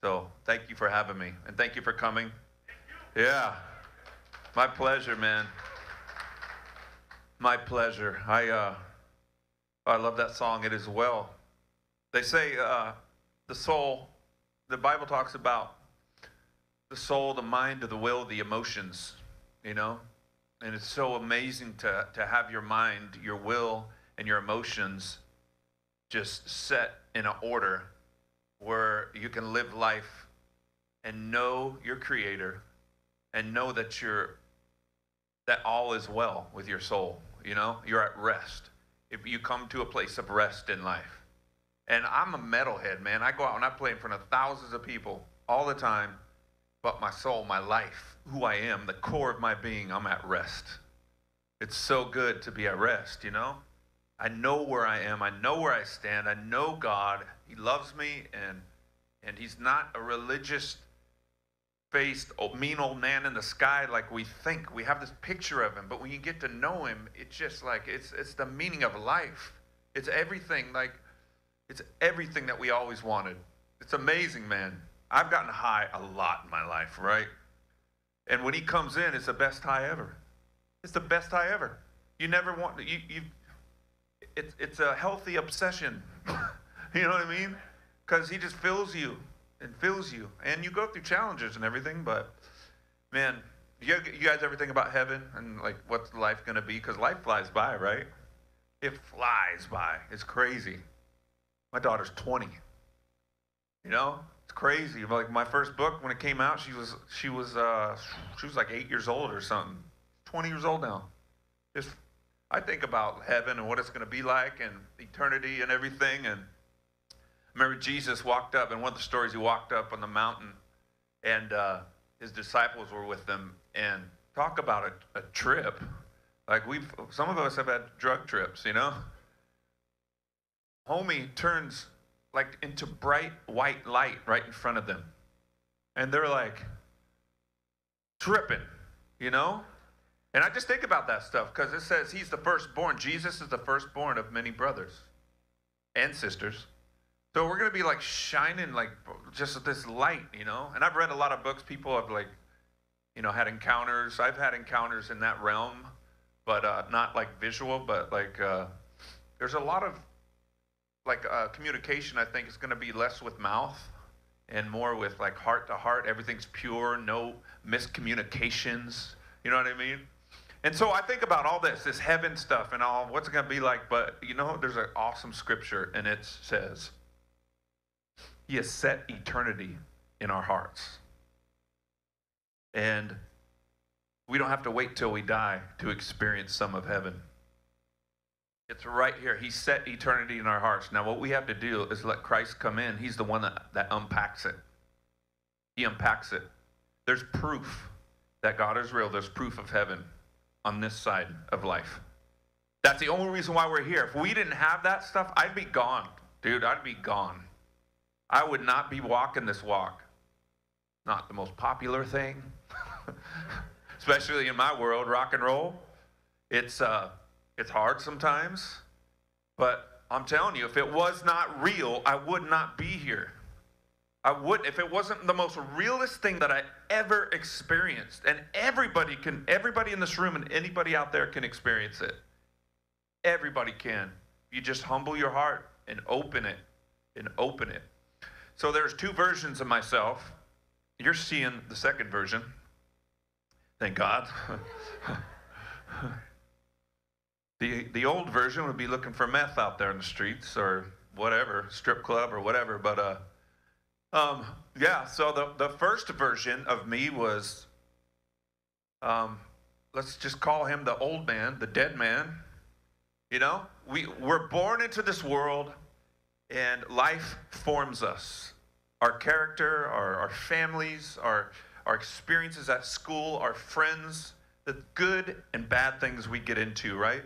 So thank you for having me, and thank you for coming. Yeah, my pleasure, man. My pleasure. I love that song. It is well. They say the soul. The Bible talks about the soul, the mind, the will, the emotions. You know, and it's so amazing to have your mind, your will, and your emotions just set in an order where you can live life and know your creator and know that all is well with your soul. You know, you're at rest if you come to a place of rest in life. And I'm a metalhead, man. I go out and I play in front of thousands of people all the time, but my soul, my life, who I am, the core of my being, I'm at rest. It's so good to be at rest, you know. I know where I am. I know where I stand. I know God. He loves me, and he's not a religious faced mean old man in the sky like we think. We have this picture of him, but when you get to know him, it's just like it's the meaning of life. It's everything, like it's everything that we always wanted. It's amazing, man. I've gotten high a lot in my life, right? And when he comes in, it's the best high ever. It's the best high ever. You never want it's a healthy obsession. You know what I mean? Because he just fills you and fills you. And you go through challenges and everything, but man, you guys ever think about heaven and like what's life going to be? Because life flies by, right? It flies by. It's crazy. My daughter's 20. You know? It's crazy. Like my first book, when it came out, she was like 8 years old or something. 20 years old now. Just I think about heaven and what it's going to be like and eternity and everything. And I remember Jesus walked up, and one of the stories, he walked up on the mountain, and his disciples were with them. And talk about a trip. Like some of us have had drug trips, you know. Homie turns like into bright white light right in front of them, and they're like tripping, you know. And I just think about that stuff because it says he's the firstborn. Jesus is the firstborn of many brothers and sisters. So we're going to be like shining like just this light, you know. And I've read a lot of books. People have like, you know, had encounters. I've had encounters in that realm, but not like visual, but like there's a lot of like communication. I think is going to be less with mouth and more with like heart to heart. Everything's pure, no miscommunications. You know what I mean? And so I think about all this heaven stuff and all, what's it going to be like? But, you know, there's an awesome scripture, and it says, he has set eternity in our hearts. And we don't have to wait till we die to experience some of heaven. It's right here. He set eternity in our hearts. Now, what we have to do is let Christ come in. He's the one that unpacks it. He unpacks it. There's proof that God is real. There's proof of heaven on this side of life. That's the only reason why we're here. If we didn't have that stuff, I'd be gone. Dude, I'd be gone. I would not be walking this walk. Not the most popular thing. Especially in my world, rock and roll. It's hard sometimes. But I'm telling you, if it was not real, I would not be here. I would, if it wasn't the most realist thing that I ever experienced. And everybody in this room and anybody out there can experience it. Everybody can. You just humble your heart and open it. So there's two versions of myself. You're seeing the second version. Thank God. The old version would be looking for meth out there in the streets or whatever, strip club or whatever. But yeah, so the first version of me was, let's just call him the old man, the dead man. You know, we're born into this world, and life forms us. Our character, our families, our experiences at school, our friends, the good and bad things we get into, right?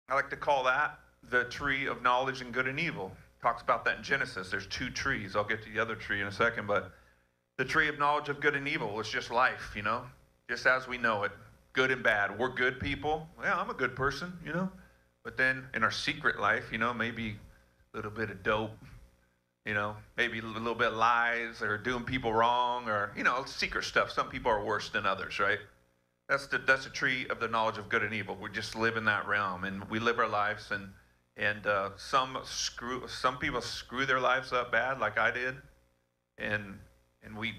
I like to call that the tree of knowledge and good and evil. Talks about that in Genesis. There's two trees. I'll get to the other tree in a second, but the tree of knowledge of good and evil is just life, you know, just as we know it, good and bad. We're good people. Yeah, I'm a good person, you know, but then in our secret life, you know, maybe a little bit of dope, You know, maybe a little bit of lies or doing people wrong or, you know, secret stuff. Some people are worse than others, right? That's the tree of the knowledge of good and evil. We just live in that realm, and we live our lives, and some people screw their lives up bad, like I did, and we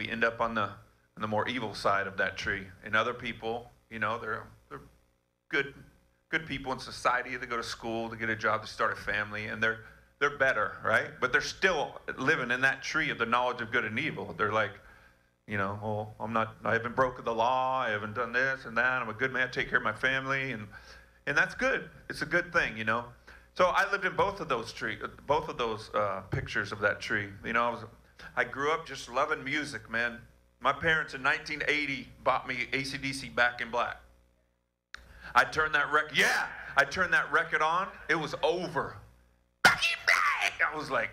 end up on the more evil side of that tree. And other people, you know, they're good people in society. They go to school, they get a job, they start a family, and they're better, right? But they're still living in that tree of the knowledge of good and evil. They're like, you know, well, I haven't broken the law, I haven't done this and that, I'm a good man, take care of my family, and that's good. It's a good thing, you know. So I lived in both of those pictures of that tree. You know, I grew up just loving music, man. My parents in 1980 bought me AC/DC Back in Black. I turned that record on, it was over. I was like,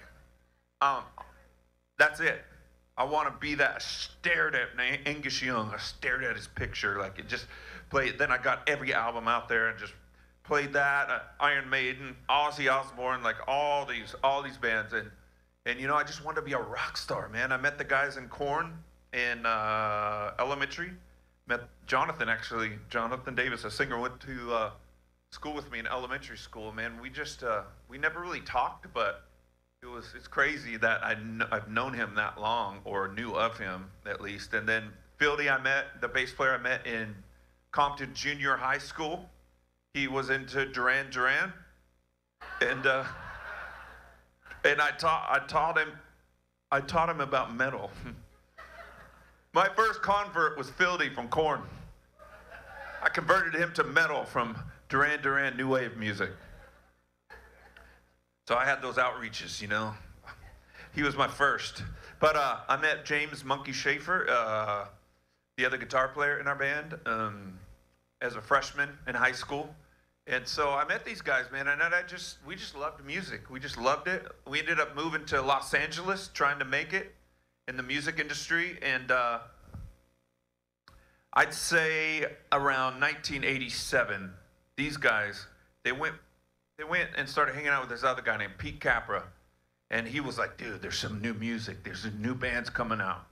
that's it. I want to be that. I stared at Angus Young. I stared at his picture. Like, it just played. Then I got every album out there and just played that. Iron Maiden, Ozzy Osbourne, like all these bands. And you know, I just wanted to be a rock star, man. I met the guys in Korn in elementary. Met Jonathan Davis, a singer, went to school with me in elementary school. Man, we never really talked, but it's crazy that I've known him that long, or knew of him at least. And then Fieldy, the bass player I met in Compton Junior High School. He was into Duran Duran, and I taught him about metal. My first convert was Fieldy from Korn. I converted him to metal from Duran Duran, new wave music. So I had those outreaches, you know. He was my first. But I met James Monkey Schaefer, the other guitar player in our band, as a freshman in high school. And so I met these guys, man, and we just loved music. We just loved it. We ended up moving to Los Angeles, trying to make it in the music industry. And I'd say around 1987, these guys, they went and started hanging out with this other guy named Pete Capra. And he was like, dude, there's some new music. There's some new bands coming out.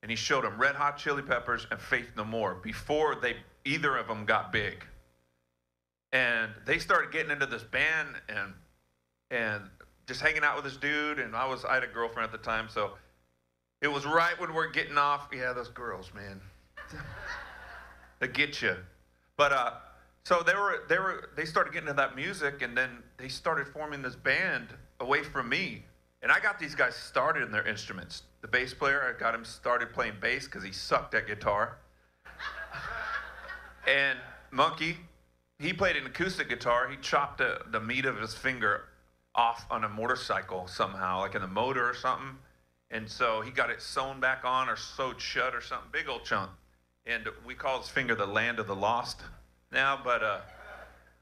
And he showed them Red Hot Chili Peppers and Faith No More before either of them got big. And they started getting into this band and just hanging out with this dude. And I had a girlfriend at the time, so it was right when we're getting off. Yeah, those girls, man. They get you. But so they started getting into that music, and then they started forming this band away from me. And I got these guys started in their instruments. The bass player, I got him started playing bass because he sucked at guitar. And Monkey, he played an acoustic guitar. He chopped the meat of his finger off on a motorcycle somehow, like in the motor or something. And so he got it sewn back on or sewed shut or something, big old chunk. And we call his finger the land of the lost now. But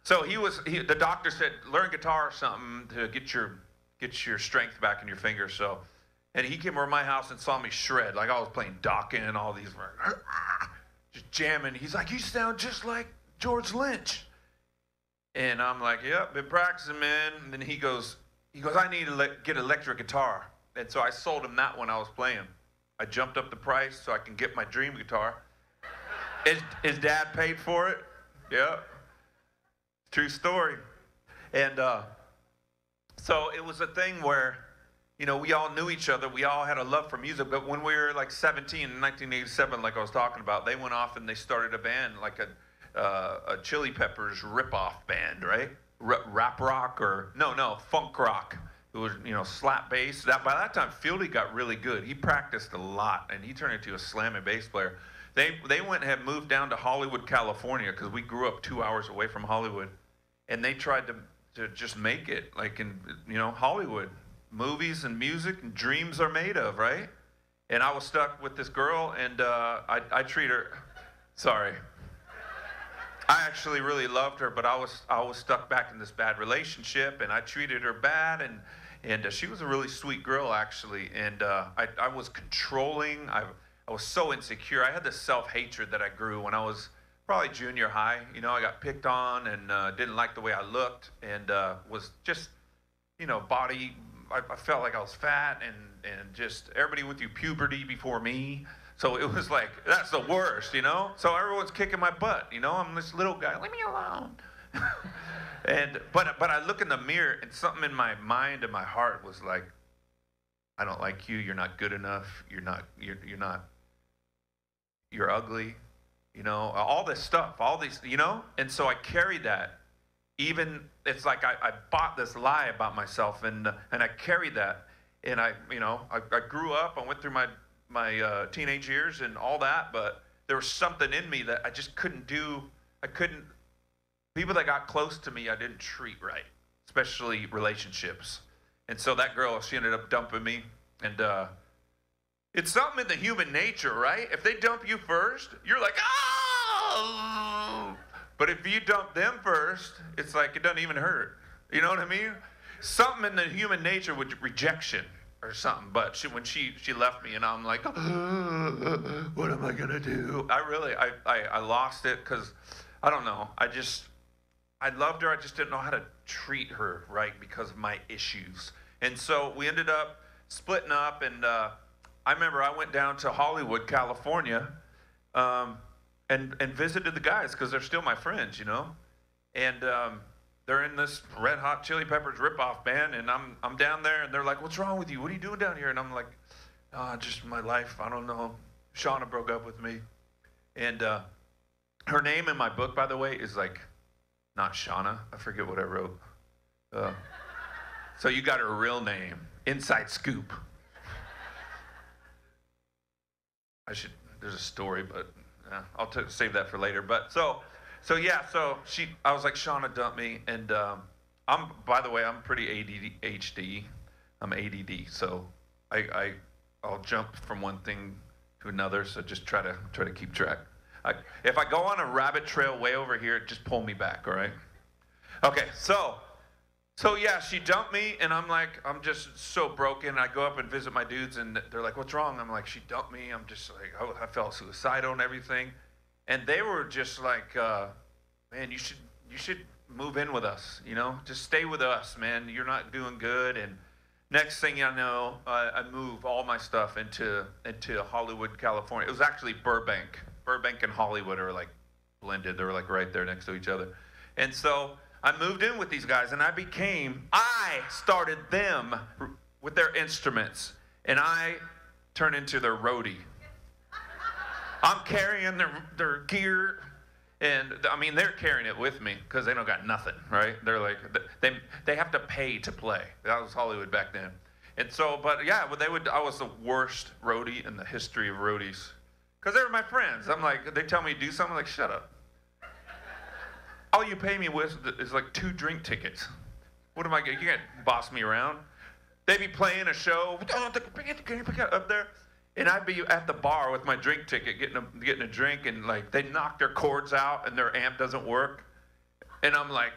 so the doctor said, learn guitar or something to get your strength back in your fingers. So, and he came over to my house and saw me shred. Like I was playing Dokken and all these, just jamming. He's like, you sound just like George Lynch. And I'm like, yep, been practicing, man. And then he goes, I need to get electric guitar. And so I sold him that one I was playing. I jumped up the price so I can get my dream guitar. His dad paid for it. Yep. True story. And so it was a thing where, you know, we all knew each other. We all had a love for music. But when we were like 17 in 1987, like I was talking about, they went off and they started a band, like a Chili Peppers rip-off band, right? Rap rock or, no, funk rock. It was, you know, slap bass. By that time, Fieldy got really good. He practiced a lot, and he turned into a slamming bass player. They went and had moved down to Hollywood, California, because we grew up 2 hours away from Hollywood, and they tried to just make it, like in, you know, Hollywood. Movies and music and dreams are made of, right? And I was stuck with this girl, and I treat her, sorry. I actually really loved her, but I was stuck back in this bad relationship, and I treated her bad, and she was a really sweet girl, actually, and I was controlling. I was so insecure. I had this self-hatred that I grew when I was probably junior high. You know, I got picked on and didn't like the way I looked, and was just, you know, body I felt like I was fat, and just everybody went through puberty before me. So it was like, that's the worst, you know? So everyone's kicking my butt, you know? I'm this little guy, leave me alone. But I look in the mirror, and something in my mind and my heart was like, I don't like you. You're not good enough. You're ugly. You know, all this stuff, all these, you know? And so I carried that. Even, it's like I bought this lie about myself, and I carried that. And I grew up. I went through my teenage years and all that, but there was something in me that I just couldn't do. People that got close to me, I didn't treat right, especially relationships. And so that girl, she ended up dumping me. And it's something in the human nature, right? If they dump you first, you're like, oh! But if you dump them first, it's like it doesn't even hurt. You know what I mean? Something in the human nature with rejection or something. But when she left me, and I'm like, oh, what am I going to do? I lost it because, I don't know. I loved her. I just didn't know how to treat her right because of my issues. And so we ended up splitting up, and I remember I went down to Hollywood, California, and visited the guys because they're still my friends, you know. And they're in this Red Hot Chili Peppers ripoff band, and I'm down there, and they're like, "What's wrong with you? What are you doing down here?" And I'm like, "Just my life. I don't know. Shauna broke up with me." And her name in my book, by the way, is like not Shauna. I forget what I wrote. So you got her real name. Inside scoop. There's a story, but I'll save that for later. But so I was like, Shauna dumped me, and by the way, I'm pretty ADHD. I'm ADD, so I'll jump from one thing to another. So just try to keep track. If I go on a rabbit trail way over here, just pull me back, all right? Okay, so yeah, she dumped me, and I'm just so broken. I go up and visit my dudes, and they're like, "What's wrong?" I'm like, "She dumped me." I'm just like, I felt suicidal and everything. And they were just like, "Man, you should move in with us, you know? Just stay with us, man. You're not doing good." And next thing I know, I move all my stuff into Hollywood, California. It was actually Burbank. Burbank and Hollywood are like blended. They're like right there next to each other. And so I moved in with these guys, and I started them with their instruments, and I turned into their roadie. I'm carrying their gear, and I mean, they're carrying it with me because they don't got nothing, right? They're like, they have to pay to play. That was Hollywood back then. And so, but yeah, I was the worst roadie in the history of roadies because they were my friends. I'm like, they tell me to do something, I'm like, shut up. All you pay me with is like 2 drink tickets. What am I getting? You can't boss me around. They'd be playing a show up there, and I'd be at the bar with my drink ticket, getting a drink, and like they knock their cords out, and their amp doesn't work, and I'm like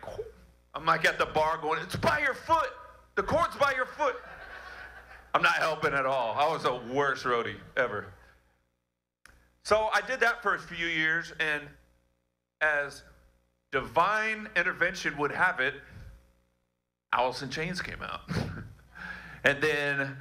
at the bar going, "It's by your foot. The cord's by your foot." I'm not helping at all. I was the worst roadie ever. So I did that for a few years, and as divine intervention would have it, Alice in Chains came out. And then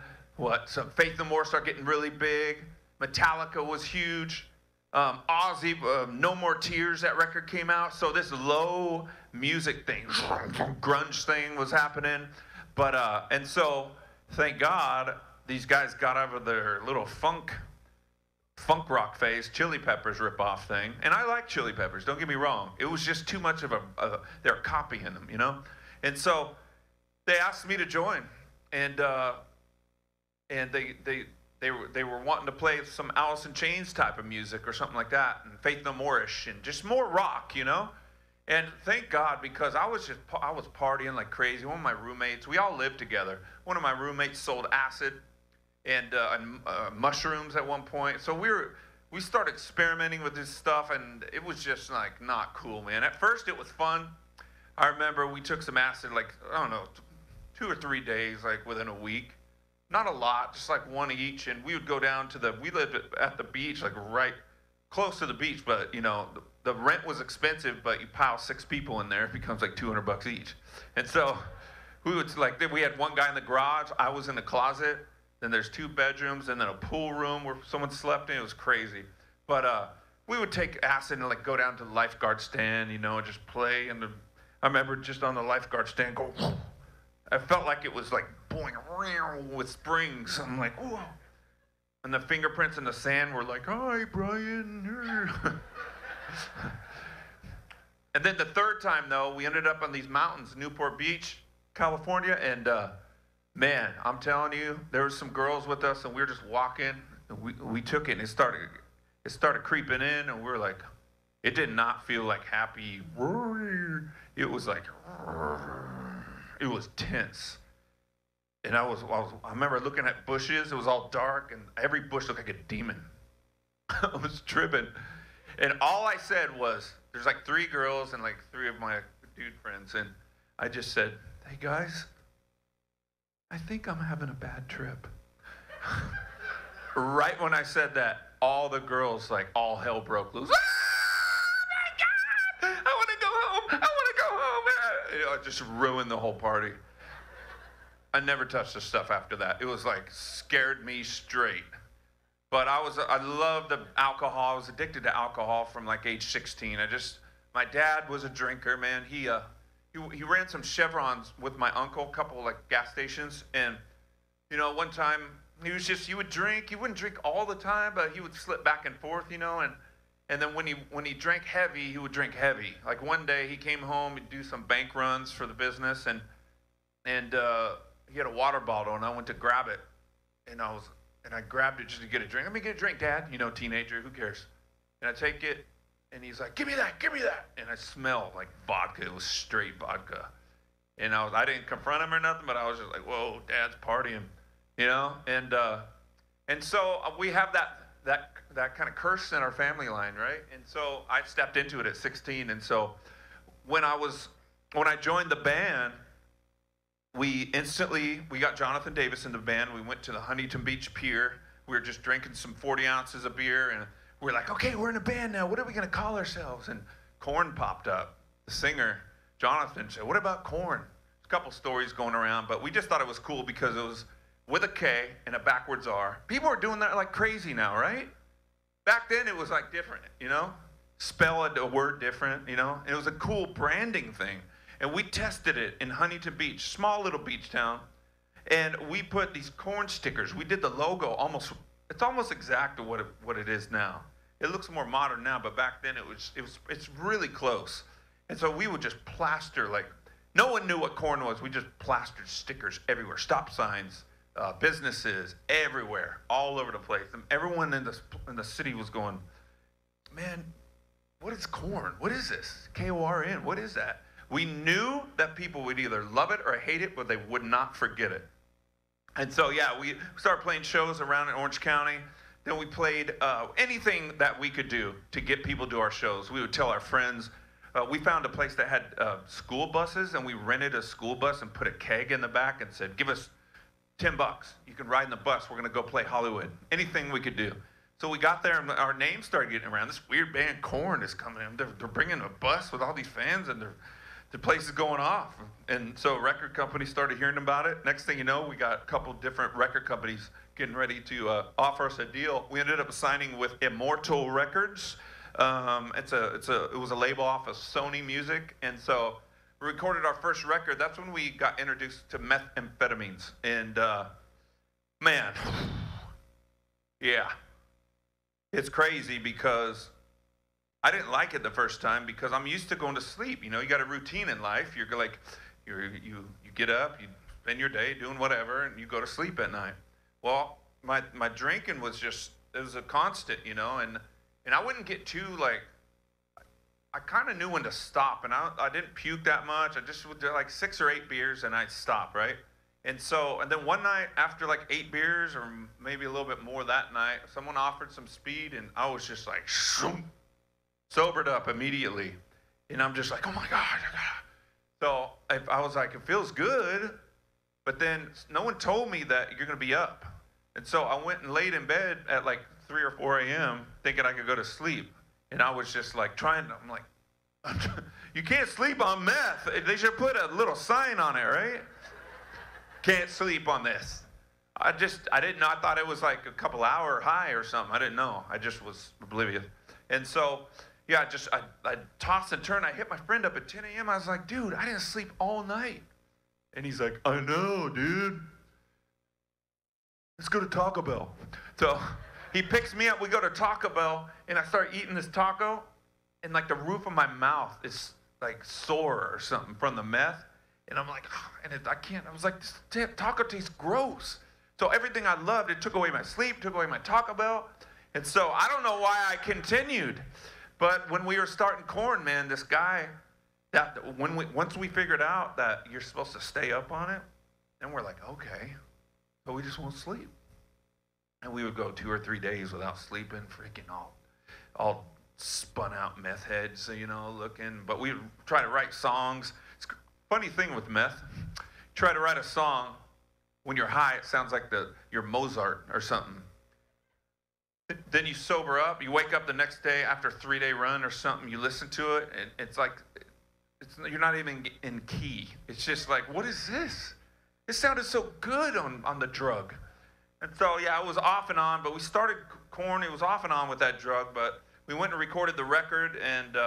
some Faith No More started getting really big. Metallica was huge. Ozzy, No More Tears, that record came out. So this low music thing, grunge thing was happening. But and so thank God these guys got out of their little funk rock phase, Chili Peppers ripoff thing. And I like Chili Peppers, don't get me wrong. It was just too much of they're copying them, you know? And so they asked me to join. And they were wanting to play some Alice in Chains type of music or something like that, and Faith No More-ish, and just more rock, you know? And thank God, because I was partying like crazy. One of my roommates, we all lived together. One of my roommates sold acid and mushrooms at one point. So we started experimenting with this stuff, and it was just like not cool, man. At first it was fun. I remember we took some acid, like, I don't know, 2 or 3 days, like within a week. Not a lot, just like 1 each. And we would go down we lived at the beach, like right close to the beach, but you know, the rent was expensive, but you pile 6 people in there, it becomes like $200 each. And so we had one guy in the garage. I was in the closet. Then there's 2 bedrooms and then a pool room where someone slept in. It was crazy. But we would take acid and like go down to the lifeguard stand, and just play. And I remember just on the lifeguard stand go. I felt like it was like boing around with springs. I'm like, whoa. And the fingerprints in the sand were like, hi, Brian. And then the third time, though, we ended up on these mountains, Newport Beach, California. And man, I'm telling you, there were some girls with us, and we were just walking. And we took it, and it started creeping in, and we were like, it did not feel like happy. It was like, it was tense. And I remember looking at bushes. It was all dark, and every bush looked like a demon. I was tripping. And all I said was, there's like 3 girls and like 3 of my dude friends. And I just said, hey, guys, I think I'm having a bad trip. Right when I said that, all the girls, like, all hell broke loose. Oh, my God! I want to go home! I want to go home! It just ruined the whole party. I never touched the stuff after that. It was like, scared me straight. But I loved the alcohol. I was addicted to alcohol from like age 16. My dad was a drinker, man. He ran some Chevrons with my uncle, a couple like gas stations. And, one time, he would drink. He wouldn't drink all the time, but he would slip back and forth, and then when he drank heavy, he would drink heavy. Like one day he came home, he'd do some bank runs for the business, and he had a water bottle, and I went to grab it, and I grabbed it just to get a drink. Let me get a drink, Dad. Teenager, who cares? And I take it, and he's like, give me that. And I smelled like vodka. It was straight vodka. And I didn't confront him or nothing, but I was just like, whoa, Dad's partying. And so we have that kind of curse in our family line, right? And so I stepped into it at 16. And so when I joined the band, we got Jonathan Davis in the band. We went to the Huntington Beach Pier. We were just drinking some 40 ounces of beer, and we were like, okay, we're in a band now. What are we going to call ourselves? And Korn popped up. The singer, Jonathan, said, what about Korn? There's a couple stories going around, but we just thought it was cool because it was with a K and a backwards R. People are doing that like crazy now, right? Back then, it was like different, Spell a word different, And it was a cool branding thing. And we tested it in Huntington Beach, small little beach town. And we put these Korn stickers. We did the logo it's almost exact to what it is now. It looks more modern now, but back then it's really close. And so we would just plaster, like, no one knew what Korn was. We just plastered stickers everywhere, stop signs, businesses, everywhere, all over the place. And everyone in the city was going, man, what is Korn? What is this? K-O-R-N, what is that? We knew that people would either love it or hate it, but they would not forget it. And so, yeah, we started playing shows around in Orange County. Then we played anything that we could do to get people to our shows. We would tell our friends. We found a place that had school buses, and we rented a school bus and put a keg in the back and said, give us $10. You can ride in the bus. We're going to go play Hollywood. Anything we could do. So we got there, and our names started getting around. This weird band, Korn, is coming in. They're bringing a bus with all these fans, and the place is going off. And so record companies started hearing about it. Next thing you know, we got a couple different record companies getting ready to offer us a deal. We ended up signing with Immortal Records. It was a label off of Sony Music. And so we recorded our first record. That's when we got introduced to methamphetamines. And man, yeah, it's crazy because I didn't like it the first time because I'm used to going to sleep. You got a routine in life. You're like, you get up, you spend your day doing whatever, and you go to sleep at night. Well, my drinking was it was a constant, and I wouldn't get too like, I kind of knew when to stop, and I didn't puke that much. I just would do like 6 or 8 beers, and I'd stop, right? And then one night after like 8 beers, or maybe a little bit more that night, someone offered some speed, and I was just like, shoom. Sobered up immediately, and I'm just like, oh my God. So I was like, it feels good, but then no one told me that you're going to be up. And so I went and laid in bed at like 3 or 4 a.m. thinking I could go to sleep. And I was just like I'm like, you can't sleep on meth. They should put a little sign on it, right? Can't sleep on this. I didn't know. I thought it was like a couple hour high or something. I didn't know. I just was oblivious. And so, yeah, I tossed and turned. I hit my friend up at 10 a.m. I was like, dude, I didn't sleep all night. And he's like, I know, dude. Let's go to Taco Bell. So he picks me up. We go to Taco Bell, and I start eating this taco, and like the roof of my mouth is like sore or something from the meth. And I'm like, oh, I can't. I was like, this taco tastes gross. So everything I loved, it took away my sleep, took away my Taco Bell. And so I don't know why I continued. But when we were starting corn, man, this guy, once we figured out that you're supposed to stay up on it, then we're like, okay, but we just won't sleep. And we would go 2 or 3 days without sleeping, freaking all spun out meth heads, looking. But we would try to write songs. It's a funny thing with meth. Try to write a song. When you're high, it sounds like you're Mozart or something. Then you sober up. You wake up the next day after a 3-day run or something. You listen to it, and it's like you're not even in key. It's just like, what is this? It sounded so good on the drug. And so, yeah, it was off and on. But we started corn. It was off and on with that drug. But we went and recorded the record, and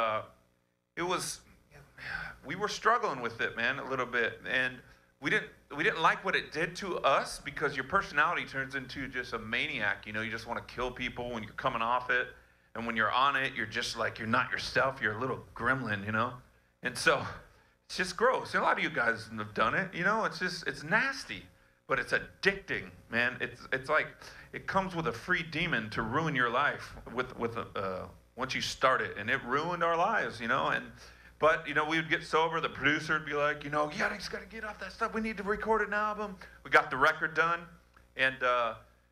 we were struggling with it, man, a little bit. And we didn't like what it did to us, because your personality turns into just a maniac. You just want to kill people when you're coming off it. And when you're on it, you're just like, you're not yourself. You're a little gremlin, And so it's just gross. And a lot of you guys have done it. It's nasty, but it's addicting, man. It's like it comes with a free demon to ruin your life once you start it. And it ruined our lives, But, we would get sober. The producer would be like, yeah, I just got to get off that stuff. We need to record an album. We got the record done. And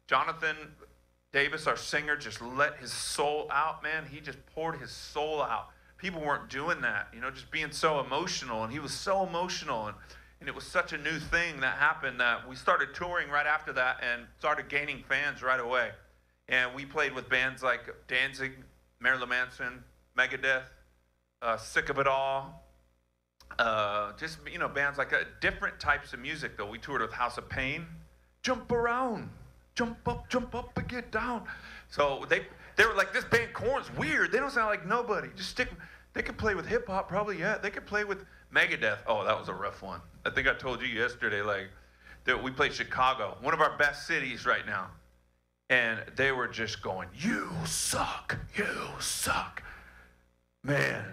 Jonathan Davis, our singer, just let his soul out, man. He just poured his soul out. People weren't doing that, just being so emotional. And he was so emotional. And it was such a new thing that happened that we started touring right after that and started gaining fans right away. And we played with bands like Danzig, Marilyn Manson, Megadeth, Sick of It All, bands like that. Different types of music, though. We toured with House of Pain. Jump around, jump up and get down. So they were like, this band Korn's weird. They don't sound like nobody. They could play with hip hop, probably, yeah. They could play with Megadeth. Oh, that was a rough one. I think I told you yesterday, that we played Chicago, one of our best cities right now. And they were just going, you suck. Man.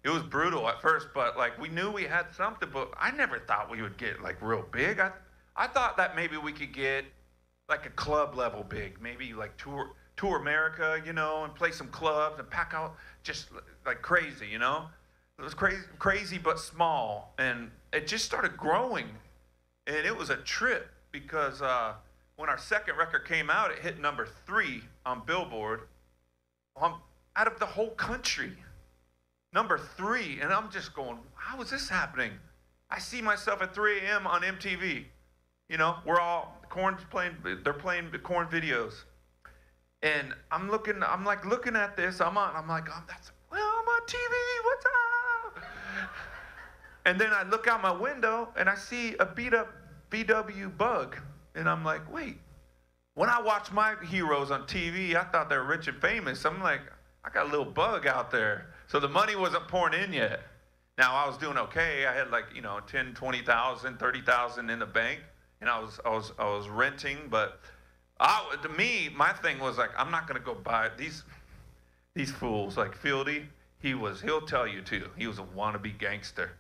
It was brutal at first, but we knew we had something, but I never thought we would get real big. I thought that maybe we could get a club level big, maybe tour America, and play some clubs and pack out just like crazy, It was crazy but small, and it just started growing, and it was a trip because when our second record came out, it hit number 3 on Billboard, out of the whole country. Number 3, and I'm just going, how is this happening? I see myself at 3 a.m. on MTV. Korn's playing, they're playing the Korn videos. And I'm looking at this, I'm like, I'm on TV, what's up? And then I look out my window, and I see a beat up VW Bug. And I'm like, wait, when I watch my heroes on TV, I thought they were rich and famous. I'm like, I got a little bug out there. So the money wasn't pouring in yet. Now I was doing okay. I had 10, 20,000, 30,000 in the bank, and I was renting. But to me, my thing was I'm not gonna go buy these fools like Fieldy. He'll tell you too. He was a wannabe gangster,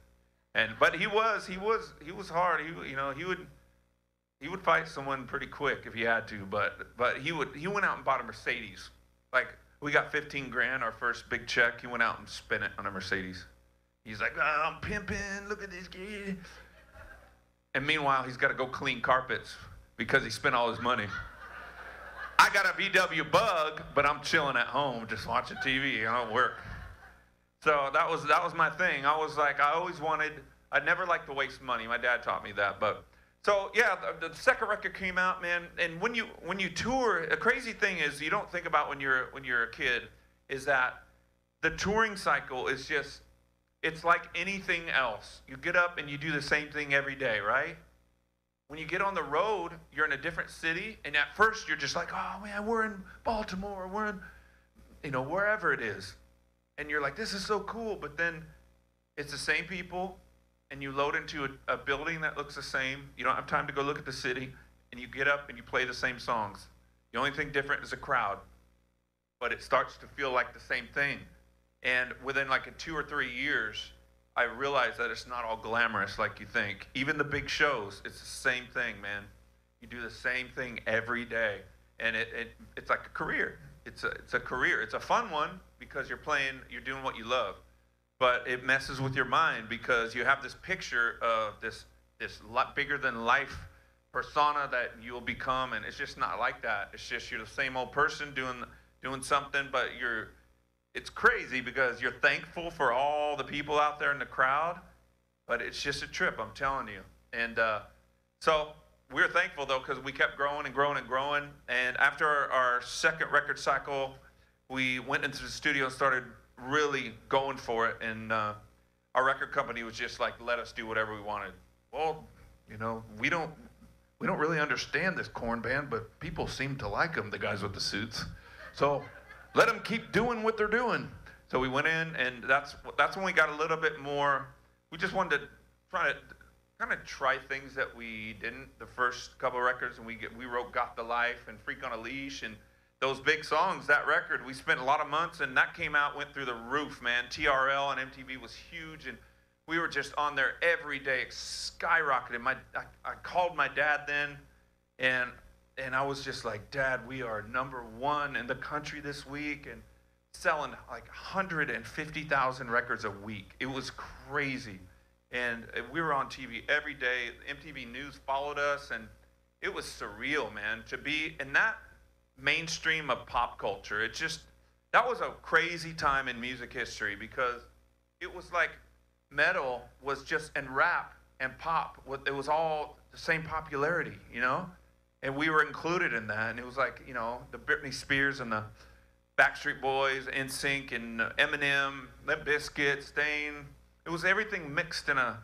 but he was hard. He would fight someone pretty quick if he had to. But he went out and bought a Mercedes. We got 15 grand, our first big check. He went out and spent it on a Mercedes. He's like, oh, I'm pimping, look at this kid. And meanwhile, he's got to go clean carpets because he spent all his money. I got a VW Bug, but I'm chilling at home just watching TV. I don't work. So that was my thing. I never liked to waste money. My dad taught me that. But so yeah, the second record came out, man. And when you tour, a crazy thing is you don't think about when you're a kid is that the touring cycle is it's like anything else. You get up and you do the same thing every day, right? when you get on the road, you're in a different city, and at first you're just like, oh man, we're in Baltimore, we're in, wherever it is. And you're like, this is so cool, but then it's the same people, and you load into a building that looks the same. You don't have time to go look at the city, and you get up and you play the same songs. The only thing different is a crowd, but it starts to feel like the same thing. And within like 2 or 3 years, I realized that it's not all glamorous like you think. Even the big shows, it's the same thing, man. You do the same thing every day, and it's like a career. It's a career. It's a fun one because you're doing what you love, but it messes with your mind because you have this picture of this lot bigger than life persona that you'll become, and it's just not like that. It's just you're the same old person doing something, but it's crazy because you're thankful for all the people out there in the crowd, but it's just a trip, I'm telling you. And so we're thankful, though, because we kept growing and growing and growing. And after our second record cycle, we went into the studio and started really going for it. And our record company was just like, let us do whatever we wanted. Well, we don't really understand this Korn band, but people seem to like them, the guys with the suits. So let them keep doing what they're doing. So we went in, and that's when we got a little bit more. We just wanted to try things that we didn't the first couple of records, and we wrote "Got the Life" and "Freak on a Leash" and those big songs. That record, we spent a lot of months, and that came out, went through the roof, man. TRL and MTV was huge, and we were just on there every day. It skyrocketed. I called my dad then, and I was just like, Dad, we are #1 in the country this week and selling like 150,000 records a week. It was crazy. And we were on TV every day. MTV News followed us, and it was surreal, man, to be in that mainstream of pop culture. That was a crazy time in music history because it was like metal was and rap and pop, it was all the same popularity, And we were included in that, and it was like, the Britney Spears and the Backstreet Boys, NSYNC, and Eminem, Limp Bizkit, Stain. It was everything mixed in a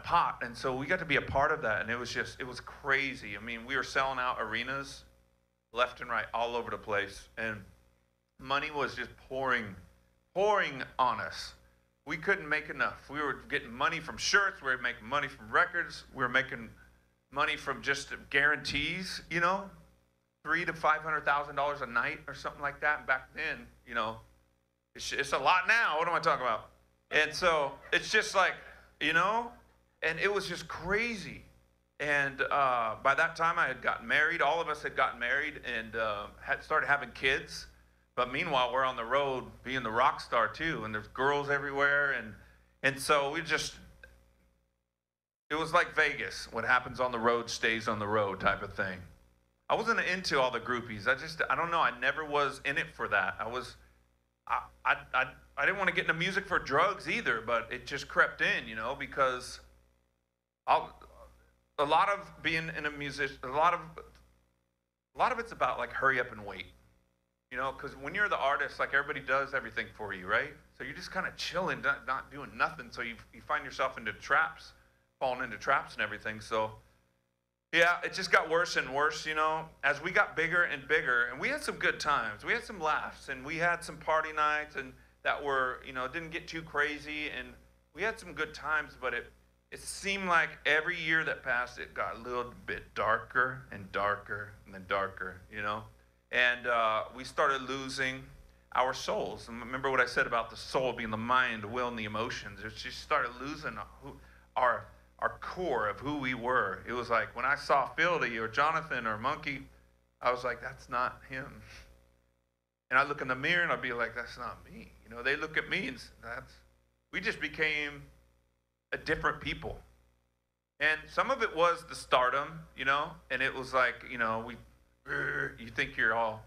pot, and so we got to be a part of that, and it was crazy. I mean, we were selling out arenas left and right, all over the place, and money was just pouring on us. We couldn't make enough. We were getting money from shirts. We were making money from records. We were making money from just guarantees, $300,000 to $500,000 a night or something like that. And back then, it's a lot now. What am I talking about? And so it's just like, and it was just crazy. And by that time I had gotten married. All of us had gotten married and had started having kids. But meanwhile, we're on the road being the rock star too. And there's girls everywhere. And so it was like Vegas. What happens on the road stays on the road type of thing. I wasn't into all the groupies. I don't know. I never was in it for that. I didn't want to get into music for drugs either, but it just crept in, because a lot of being in a musician, a lot of it's about like hurry up and wait, because when you're the artist, like everybody does everything for you, right? So you're just kind of chilling, not doing nothing. So you find yourself into traps, falling into traps and everything. So yeah, it just got worse and worse, as we got bigger and bigger. And we had some good times. We had some laughs, and we had some party nights, and that were, didn't get too crazy. And we had some good times, but it seemed like every year that passed, it got a little bit darker and darker and then darker, And we started losing our souls. And remember what I said about the soul being the mind, the will, and the emotions. It just started losing our core of who we were. It was like when I saw Fieldy or Jonathan or Monkey, I was like, that's not him. And I look in the mirror and I'd be like, that's not me. They look at me and we just became a different people. And some of it was the stardom, and it was like, you think you're all,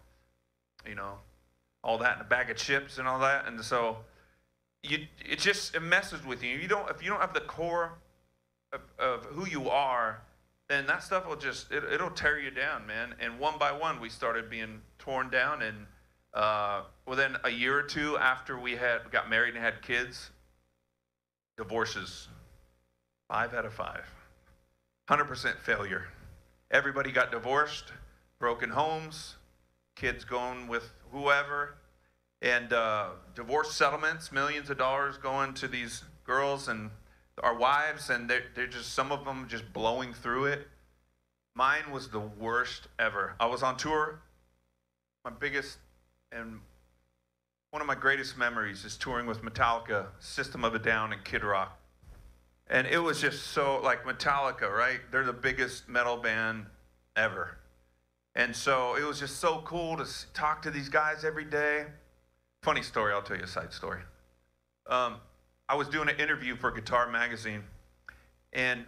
all that in a bag of chips and all that. And so it messes with you. If you don't have the core of who you are, then that stuff will it'll tear you down, man. And one by one, we started being torn down. And within a year or two after we got married and had kids, divorces, 5 out of 5. 100% failure. Everybody got divorced, broken homes, kids going with whoever, and divorce settlements, millions of dollars going to these girls and our wives, and they're just, some of them just blowing through it. Mine was the worst ever. I was on tour. My biggest and one of my greatest memories is touring with Metallica, System of a Down, and Kid Rock. And it was just so, like Metallica, right? They're the biggest metal band ever. And so it was just so cool to talk to these guys every day. Funny story, I'll tell you a side story. I was doing an interview for Guitar Magazine, and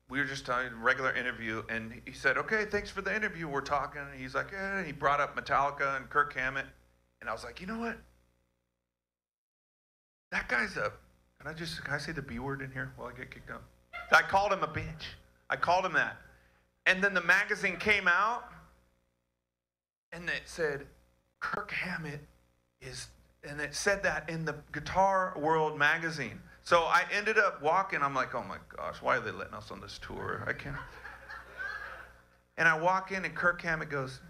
we were just talking, regular interview, and he said, okay, thanks for the interview, we're talking. And he's like, yeah, he brought up Metallica and Kirk Hammett, and I was like, you know what? That guy's a, can I say the B word in here while I get kicked out? I called him a bitch. I called him that. And then the magazine came out, and it said, Kirk Hammett is, and it said that in the Guitar World magazine. So I ended up walking, I'm like, oh my gosh, why are they letting us on this tour? I can't. And I walk in, and Kirk Hammett goes,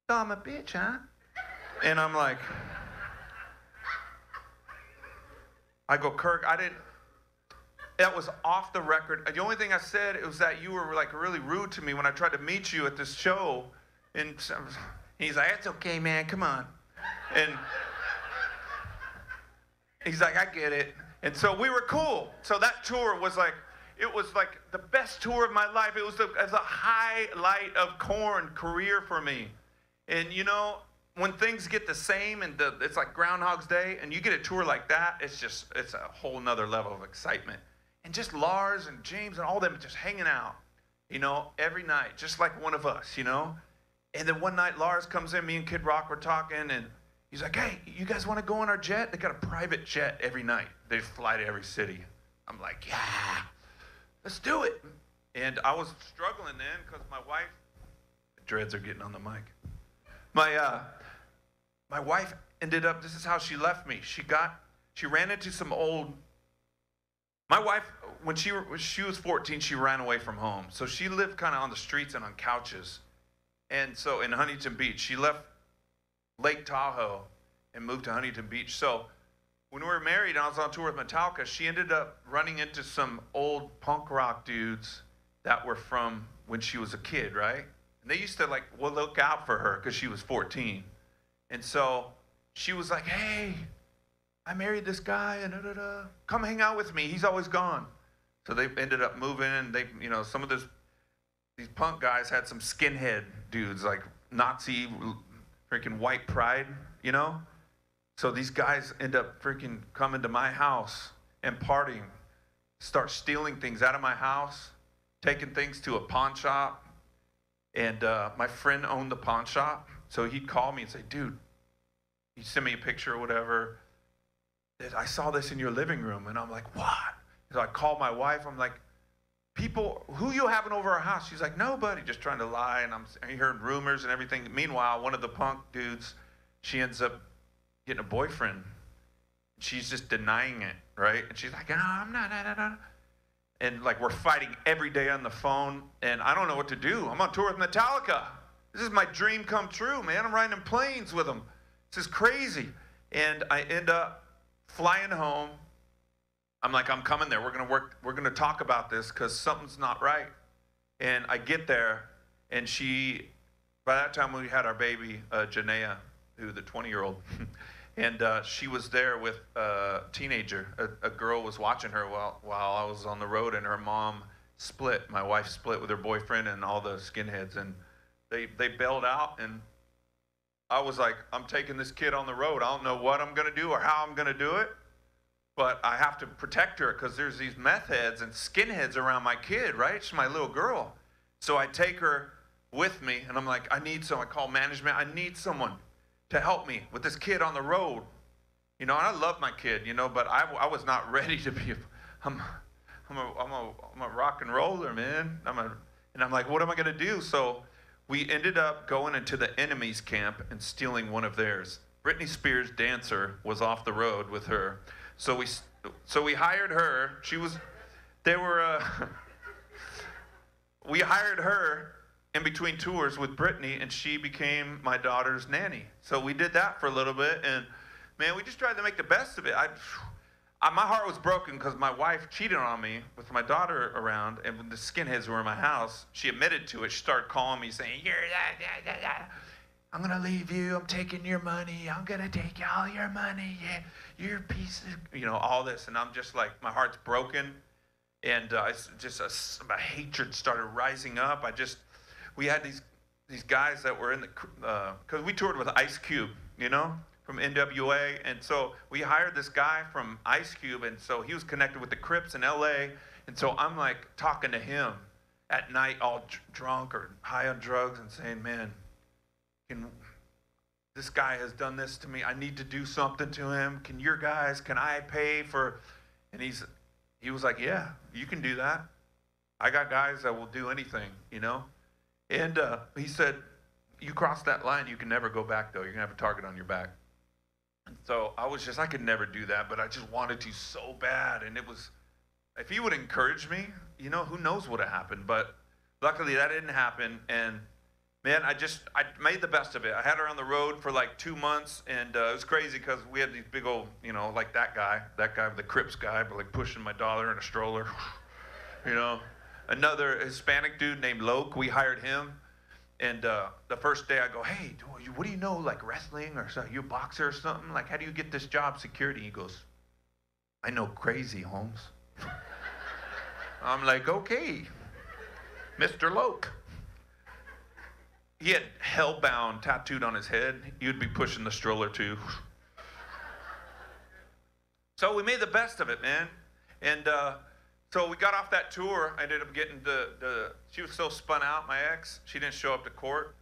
so I'm a bitch, huh? And I'm like, I go, Kirk, that was off the record. The only thing I said was that you were like really rude to me when I tried to meet you at this show. And he's like, it's okay, man, come on. And he's like, I get it. And so we were cool. So that tour was like, it was like the best tour of my life. It was as a highlight of Korn career for me. And you know, when things get the same and it's like Groundhog's Day and you get a tour like that, it's a whole nother level of excitement. And just Lars and James and all them just hanging out, you know, every night, just like one of us, you know. And then one night Lars comes in, me and Kid Rock were talking, and he's like, hey, you guys want to go on our jet? They got a private jet every night. They fly to every city. I'm like, yeah, let's do it. And I was struggling then because my wife, the dreads are getting on the mic. My wife ended up, this is how she left me. She ran into some old, my wife, when she was 14, she ran away from home. So she lived kind of on the streets and on couches. And so in Huntington Beach, she left Lake Tahoe and moved to Huntington Beach. So when we were married and I was on tour with Metallica, she ended up running into some old punk rock dudes that were from when she was a kid, right? And they used to like, well, look out for her because she was 14. And so she was like, hey, I married this guy, and come hang out with me. He's always gone. So they ended up moving, and they, you know, some of these punk guys had some skinhead dudes, like Nazi freaking white pride, you know? So these guys end up freaking coming to my house and partying, start stealing things out of my house, taking things to a pawn shop. And my friend owned the pawn shop. So he'd call me and say, dude, he'd send me a picture or whatever. I saw this in your living room. And I'm like, what? So I called my wife. I'm like, people, who you having over our house? She's like, nobody, just trying to lie. And I heard rumors and everything. Meanwhile, one of the punk dudes, she ends up getting a boyfriend. She's just denying it, right? And she's like, no, I'm not. And like we're fighting every day on the phone. And I don't know what to do. I'm on tour with Metallica. This is my dream come true, man. I'm riding in planes with them. This is crazy. And I end up flying home. I'm like, I'm coming there. We're going to talk about this because something's not right. And I get there, and by that time we had our baby, Janaea, who the 20-year-old, and she was there with a teenager. A girl was watching her while I was on the road, and her mom split. My wife split with her boyfriend and all the skinheads, and they bailed out, and I was like, I'm taking this kid on the road. I don't know what I'm going to do or how I'm going to do it, but I have to protect her because there's these meth heads and skinheads around my kid, right? She's my little girl. So I take her with me, and I'm like, I call management. I need someone to help me with this kid on the road. You know, and I love my kid, you know, but I was not ready to be, I'm a rock and roller, man. And I'm like, what am I going to do? So we ended up going into the enemy's camp and stealing one of theirs. Britney Spears' dancer was off the road with her. So we hired her. we hired her in between tours with Brittany, and she became my daughter's nanny. So we did that for a little bit, and man, we just tried to make the best of it. My heart was broken because my wife cheated on me with my daughter around, and when the skinheads were in my house, she admitted to it. She started calling me saying, "You're that. I'm gonna leave you. I'm taking your money. I'm gonna take all your money. Yeah, you're a piece of," all this, and I'm just like, my heart's broken, and my hatred started rising up. We had these guys that were in the, because we toured with Ice Cube, from NWA, and so we hired this guy from Ice Cube, and so he was connected with the Crips in LA, and so I'm like talking to him at night, all drunk or high on drugs, and saying, "Man, this guy has done this to me. I need to do something to him. Can I pay for?" And he was like, "Yeah, you can do that. I got guys that will do anything, And he said, "You cross that line, you can never go back, though. You're going to have a target on your back." And so I could never do that, but I just wanted to so bad. And if he would encourage me, who knows what would have happened. But luckily that didn't happen. And man, I made the best of it. I had her on the road for like 2 months, and it was crazy because we had these big old, like that guy, the Crips guy, but like pushing my daughter in a stroller, Another Hispanic dude named Loke, we hired him. And the first day I go, "Hey, what do you know, like wrestling or something? You a boxer or something? Like, how do you get this job security?" He goes, "I know crazy, Holmes." I'm like, "Okay, Mr. Loke." He had Hellbound tattooed on his head. You'd be pushing the stroller too. So we made the best of it, man. And so we got off that tour. I ended up getting she was so spun out, my ex. She didn't show up to court.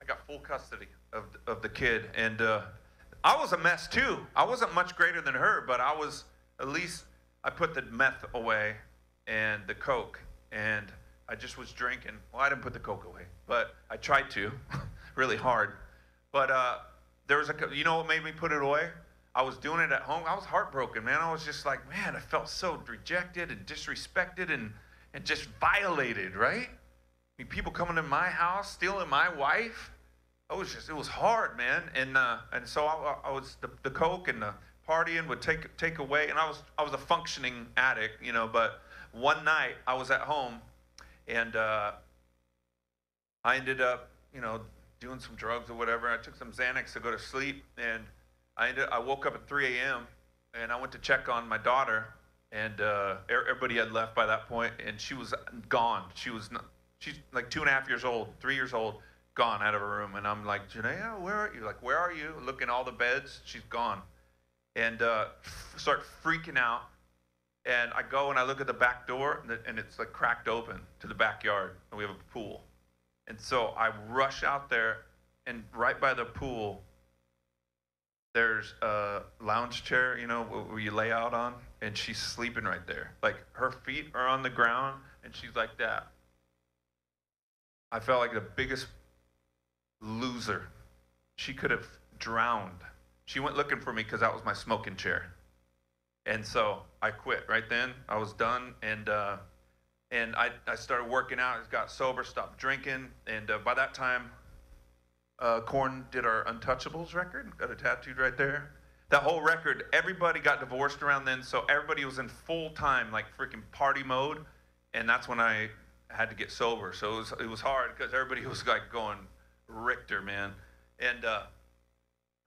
I got full custody of the kid. And I was a mess too. I wasn't much greater than her, but I put the meth away and the coke, and I just was drinking. Well, I didn't put the coke away, but I tried to really hard. But there was what made me put it away? I was doing it at home. I was heartbroken, man. I was just like, man, I felt so rejected and disrespected and just violated, right? I mean, people coming to my house, stealing my wife. It was hard, man. And so I was the coke and the partying would take away, and I was a functioning addict, But one night I was at home, and I ended up, doing some drugs or whatever. I took some Xanax to go to sleep, and I woke up at 3 a.m. and I went to check on my daughter, and everybody had left by that point, and she was gone. She's like 2.5 years old, 3 years old, gone out of her room. And I'm like, "Janaea, where are you?" Like, "Where are you?" Looking all the beds, she's gone. And start freaking out. And I go and I look at the back door, and it's like cracked open to the backyard, and we have a pool. And so I rush out there, and right by the pool, there's a lounge chair, where you lay out on, and she's sleeping right there. Like, her feet are on the ground, and she's like that. I felt like the biggest loser. She could have drowned. She went looking for me because that was my smoking chair. And so I quit right then. I was done, and I started working out. I got sober, stopped drinking, and by that time, Korn did our Untouchables record, got it tattooed right there. That whole record, everybody got divorced around then, so everybody was in full-time, like freaking party mode, and that's when I had to get sober. So it was hard because everybody was like going Richter, man. And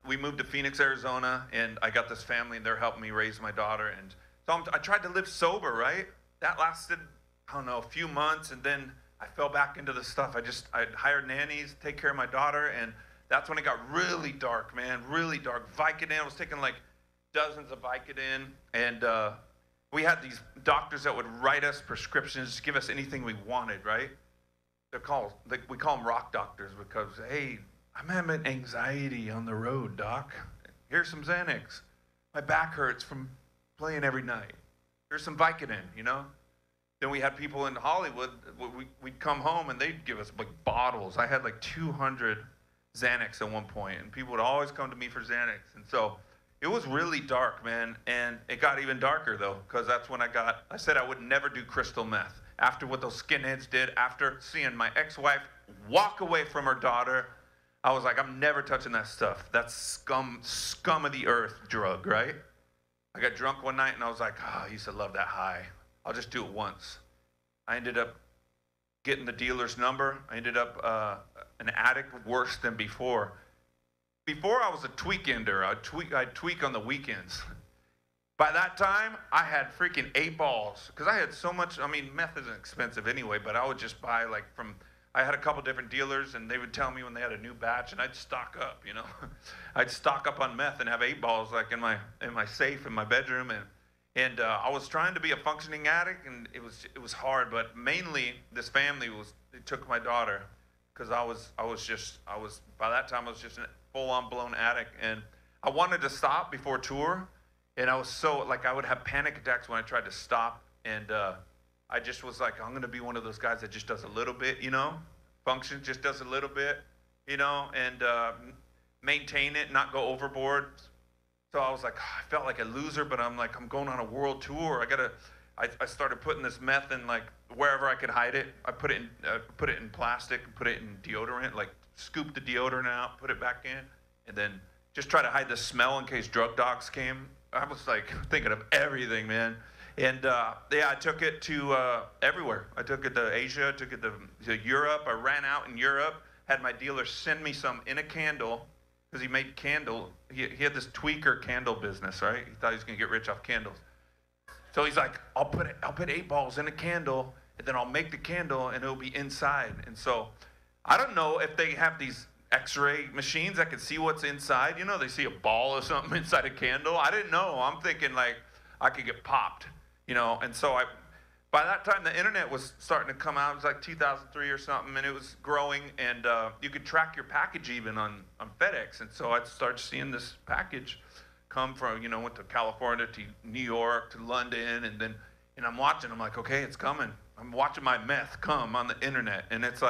we moved to Phoenix, Arizona, and I got this family, and they're helping me raise my daughter. And so I tried to live sober, right? That lasted, I don't know, a few months, and then I fell back into the stuff. I hired nannies to take care of my daughter, and that's when it got really dark, man, really dark. Vicodin, I was taking like dozens of Vicodin, and we had these doctors that would write us prescriptions, give us anything we wanted, right? We call them rock doctors because, "Hey, I'm having anxiety on the road, doc. Here's some Xanax. My back hurts from playing every night. Here's some Vicodin, Then we had people in Hollywood, we'd come home and they'd give us like bottles. I had like 200 Xanax at one point, and people would always come to me for Xanax. And so it was really dark, man. And it got even darker though, because that's when I said I would never do crystal meth. after what those skinheads did, after seeing my ex-wife walk away from her daughter, I was like, I'm never touching that stuff. That's scum of the earth drug, right? I got drunk one night and I was like, I used to love that high. I'll just do it once. I ended up getting the dealer's number. I ended up an addict worse than before. Before I was a tweakender. I'd tweak on the weekends. By that time, I had freaking 8 balls. Because I had so much, meth isn't expensive anyway, but I would just buy I had a couple different dealers, and they would tell me when they had a new batch, and I'd stock up, I'd stock up on meth and have 8 balls in my safe in my bedroom, and I was trying to be a functioning addict, and it was hard. But mainly this family they took my daughter, because I was by that time I was just a full-on blown addict, and I wanted to stop before tour, and I was so I would have panic attacks when I tried to stop, and I just was like, I'm gonna be one of those guys that just does a little bit, function, just does a little bit, and maintain it, not go overboard. So I was like, I felt like a loser, but I'm going on a world tour. I started putting this meth in wherever I could hide it. I put it in plastic, put it in deodorant, scoop the deodorant out, put it back in, and then just try to hide the smell in case drug dogs came. I was thinking of everything, man. And I took it to everywhere. I took it to Asia, I took it to Europe. I ran out in Europe, had my dealer send me some in a candle, because he made candle. He had this tweaker candle business, right? He thought he was gonna get rich off candles. So he's like, I'll put 8 balls in a candle, and then I'll make the candle, and it'll be inside. And so I don't know if they have these X-ray machines that can see what's inside. They see a ball or something inside a candle. I didn't know. I'm thinking I could get popped. And so by that time the internet was starting to come out. It was 2003 or something, and it was growing, and you could track your package even on FedEx. And so I started seeing this package come from, went to California to New York to London, and then, I'm watching, I'm like, okay, it's coming. I'm watching my meth come on the internet, and it's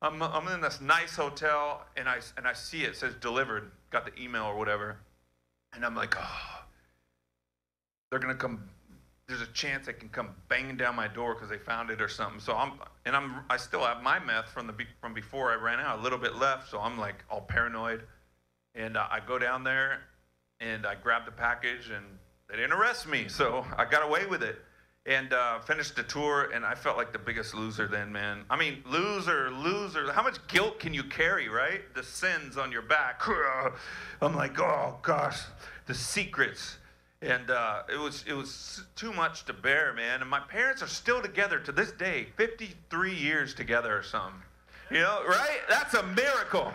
I'm in this nice hotel, and I see it says delivered, got the email or whatever, and I'm like, oh, they're gonna come. There's a chance they can come banging down my door because they found it or something. So I still have my meth from before I ran out, a little bit left. So I'm all paranoid, and I go down there, and I grab the package, and they didn't arrest me, so I got away with it, and finished the tour, and I felt like the biggest loser then, man. Loser. How much guilt can you carry, right? The sins on your back. I'm like, oh gosh, the secrets. And it was too much to bear, man. And my parents are still together to this day, 53 years together or something. Right? That's a miracle.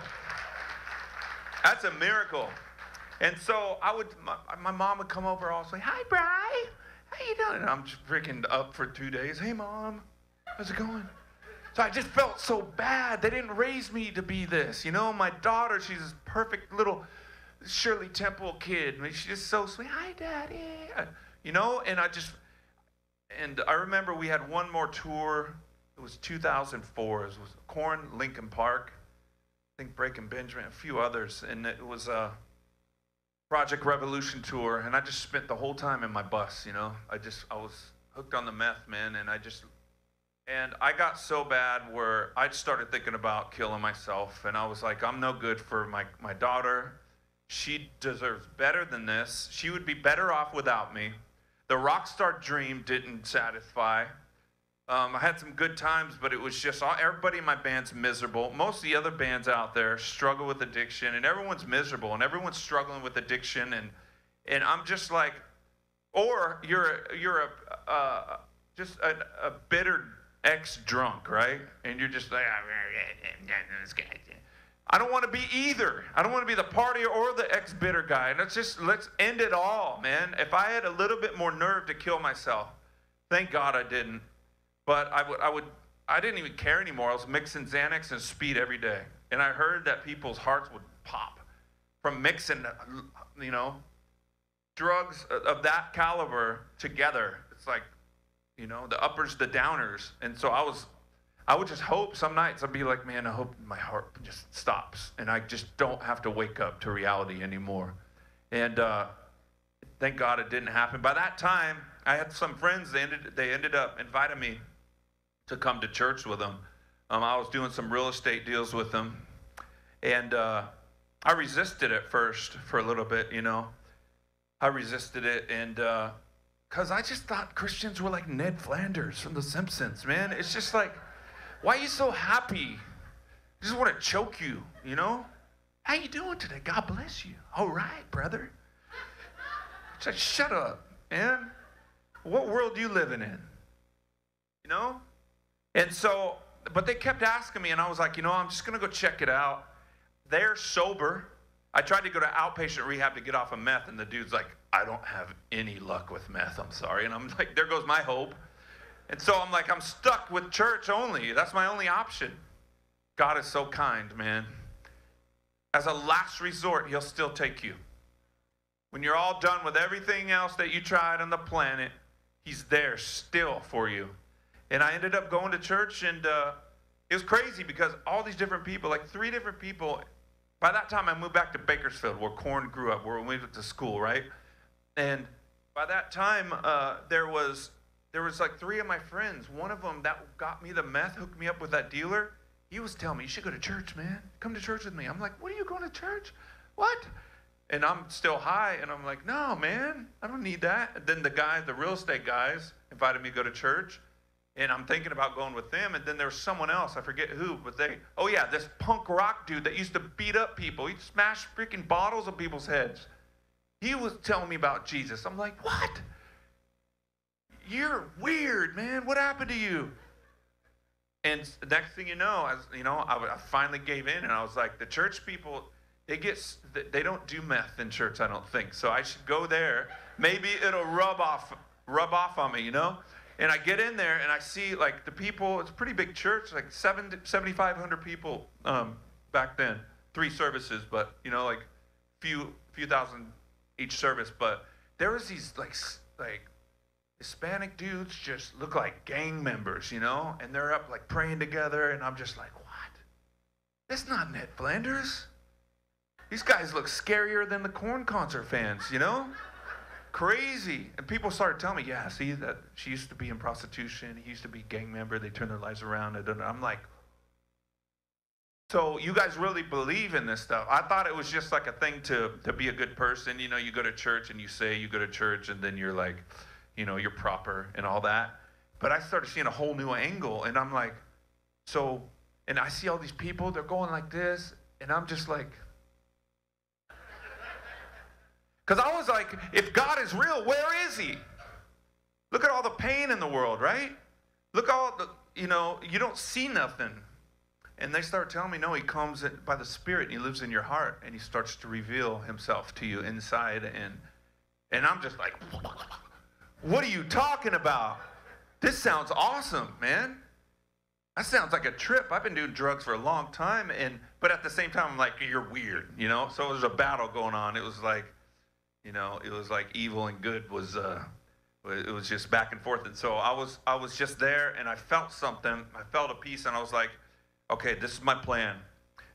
That's a miracle. And so my mom would come over all say, hi, Bri, how you doing? And I'm just freaking up for 2 days. Hey, Mom, how's it going? So I just felt so bad. They didn't raise me to be this. My daughter, she's this perfect little Shirley Temple kid. She's just so sweet. Hi, Daddy. And I remember we had one more tour. It was 2004. It was Korn, Lincoln Park, I think Breaking Benjamin, a few others. And it was a Project Revolution tour. And I just spent the whole time in my bus, I was hooked on the meth, man. And I got so bad where I started thinking about killing myself. And I was like, I'm no good for my daughter. She deserves better than this. She would be better off without me. The rock star dream didn't satisfy. I had some good times, but it was just everybody in my band's miserable. Most of the other bands out there struggle with addiction, and everyone's miserable, and everyone's struggling with addiction, and I'm just like, or you're just a bitter ex-drunk, right? And you're just like, I don't want to be either. I don't want to be the partier or the ex-bitter guy. And let's end it all, man. If I had a little bit more nerve to kill myself, thank God I didn't. But I didn't even care anymore. I was mixing Xanax and speed every day. And I heard that people's hearts would pop from mixing, drugs of that caliber together. It's the uppers, the downers. And so I would just hope some nights I'd be like, man, I hope my heart just stops and I just don't have to wake up to reality anymore. And thank God it didn't happen. By that time, I had some friends, they ended up inviting me to come to church with him. I was doing some real estate deals with him, and I resisted at first for a little bit, you know. I resisted it, and because I just thought Christians were like Ned Flanders from The Simpsons, man. It's just like, why are you so happy? I just want to choke you, you know? How you doing today? God bless you. All right, brother. It's like, shut up, man. What world are you living in? You know? And so, but they kept asking me, and I was like, you know, I'm just going to go check it out. They're sober. I tried to go to outpatient rehab to get off of meth, and the dude's like, I don't have any luck with meth, I'm sorry. And I'm like, there goes my hope. And so I'm like, I'm stuck with church only. That's my only option. God is so kind, man. As a last resort, he'll still take you. When you're all done with everything else that you tried on the planet, he's there still for you. And I ended up going to church, and it was crazy because all these different people, like 3 different people, by that time I moved back to Bakersfield, where Corn grew up, where we went to school, right? And by that time, there was like 3 of my friends. One of them that got me the meth, hooked me up with that dealer. He was telling me, you should go to church, man. Come to church with me. I'm like, what are you going to church? What? And I'm still high, and I'm like, no, man, I don't need that. And then the real estate guys, invited me to go to church, and I'm thinking about going with them. And then there was someone else, I forget who, but this punk rock dude that used to beat up people. He'd smash freaking bottles on people's heads. He was telling me about Jesus. I'm like, what? You're weird, man. What happened to you? And the next thing you know, I finally gave in, and I was like, the church people, they don't do meth in church, I don't think. So I should go there. Maybe it'll rub off on me, you know? And I get in there, and I see, like, the people. It's a pretty big church, like 7,500 people back then. 3 services, but, you know, like few thousand each service. But there was these, like Hispanic dudes just look like gang members, you know? And they're up, like, praying together, and I'm just like, what? That's not Ned Flanders. These guys look scarier than the Corn concert fans, you know? Crazy. And people started telling me, yeah, see, that she used to be in prostitution. He used to be a gang member. They turned their lives around. And I'm like, so you guys really believe in this stuff? I thought it was just like a thing to be a good person. You know, you go to church and you say you go to church, and then you're like, you know, you're proper and all that. But I started seeing a whole new angle, and I'm like, so, and I see all these people, they're going like this, and I'm just like, because I was like, if God is real, where is he? Look at all the pain in the world, right? Look all the, you know, you don't see nothing. And they start telling me, no, he comes by the Spirit, and he lives in your heart, and he starts to reveal himself to you inside. And I'm just like, what are you talking about? This sounds awesome, man. That sounds like a trip. I've been doing drugs for a long time, but at the same time, I'm like, you're weird, you know? So there's a battle going on. It was like, you know, it was like evil and good was, it was just back and forth. And so I was just there, and I felt something. I felt a peace, and I was like, okay, this is my plan.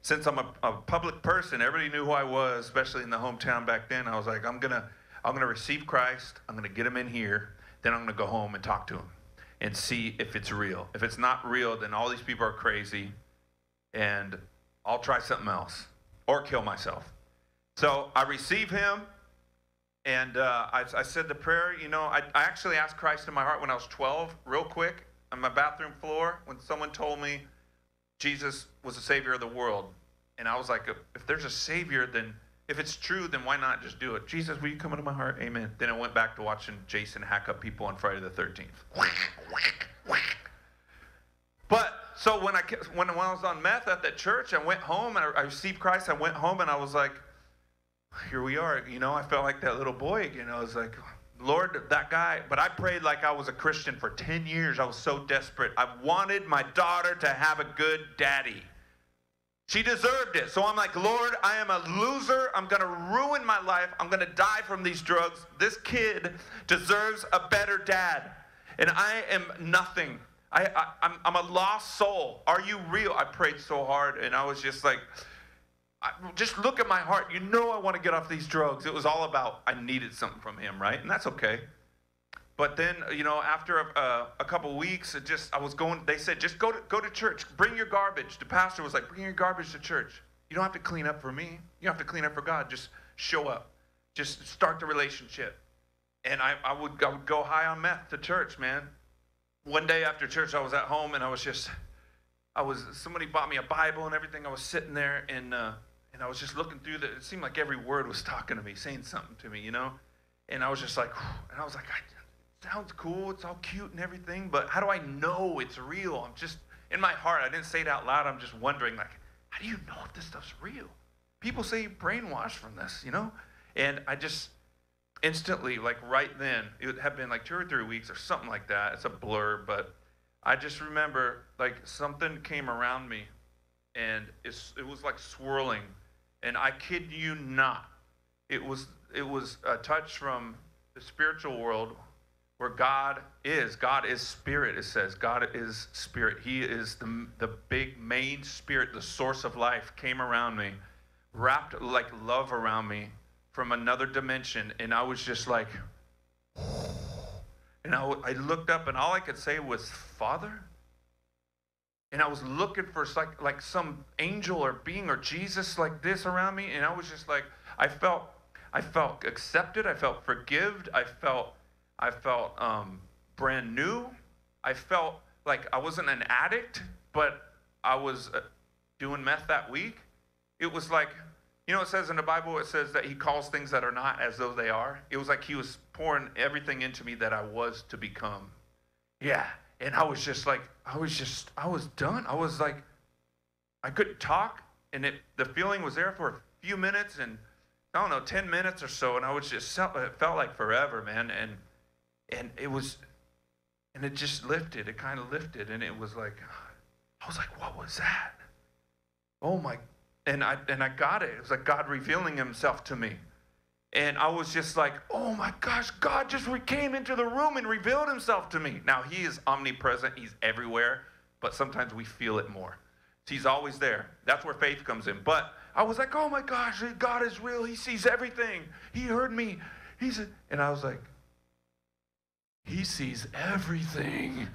Since I'm a public person, everybody knew who I was, especially in the hometown back then. I was like, I'm gonna receive Christ. I'm gonna get him in here. Then I'm gonna go home and talk to him and see if it's real. If it's not real, then all these people are crazy, and I'll try something else or kill myself. So I receive him. And I said the prayer, you know, I actually asked Christ in my heart when I was 12, real quick, on my bathroom floor, when someone told me Jesus was the Savior of the world. And I was like, if there's a Savior, then if it's true, then why not just do it? Jesus, will you come into my heart? Amen. Then I went back to watching Jason hack up people on Friday the 13th. But so when I was on meth at that church, I went home, and I received Christ. I went home, and I was like, here we are, you know, I felt like that little boy again. I was like, Lord, that guy, but I prayed like I was a Christian for 10 years. I was so desperate. I wanted my daughter to have a good daddy. She deserved it. So I'm like, Lord, I am a loser. I'm going to ruin my life. I'm going to die from these drugs. This kid deserves a better dad. And I am nothing. I'm a lost soul. Are you real? I prayed so hard, and I was just like, just look at my heart. You know I want to get off these drugs. It was all about I needed something from him, right? And that's okay. But then, after a couple weeks, they said, just go to church. Bring your garbage. The pastor was like, bring your garbage to church. You don't have to clean up for me. You don't have to clean up for God. Just show up. Just start the relationship. And I would go high on meth to church, man. One day after church, I was at home, and somebody bought me a Bible and everything. I was sitting there, and I was just looking through it seemed like every word was talking to me, saying something to me, And I was just like, and I was like, it sounds cool, it's all cute and everything, but how do I know it's real? I'm just, in my heart, I didn't say it out loud, I'm just wondering, like, how do you know if this stuff's real? People say you're brainwashed from this, And I just instantly, like right then, it had been like 2 or 3 weeks or something like that. It's a blur, but I just remember like something came around me, and it was like swirling, and I kid you not, it was a touch from the spiritual world where God is spirit. It says God is spirit. He is the big main spirit, the source of life, came around me, wrapped like love around me from another dimension, and I was just like, and I looked up, and all I could say was, Father? And I was looking for like some angel or being or Jesus like this around me, and I was just like, I felt accepted, I felt forgiven, I felt brand new. I felt like I wasn't an addict, but I was doing meth that week. It was like, it says in the Bible, it says that he calls things that are not as though they are. It was like he was pouring everything into me that I was to become. Yeah, and I was just like, I was done. I was like, I couldn't talk, and the feeling was there for a few minutes, and I don't know, 10 minutes or so, and I was just, it felt like forever, man, and it just lifted. It kind of lifted, and it was like, I was like, what was that? Oh my, and I got it. It was like God revealing himself to me. And I was just like, oh my gosh, God just came into the room and revealed himself to me. Now, he is omnipresent. He's everywhere, but sometimes we feel it more. He's always there. That's where faith comes in. But I was like, oh my gosh, God is real. He sees everything. He heard me. And I was like, he sees everything.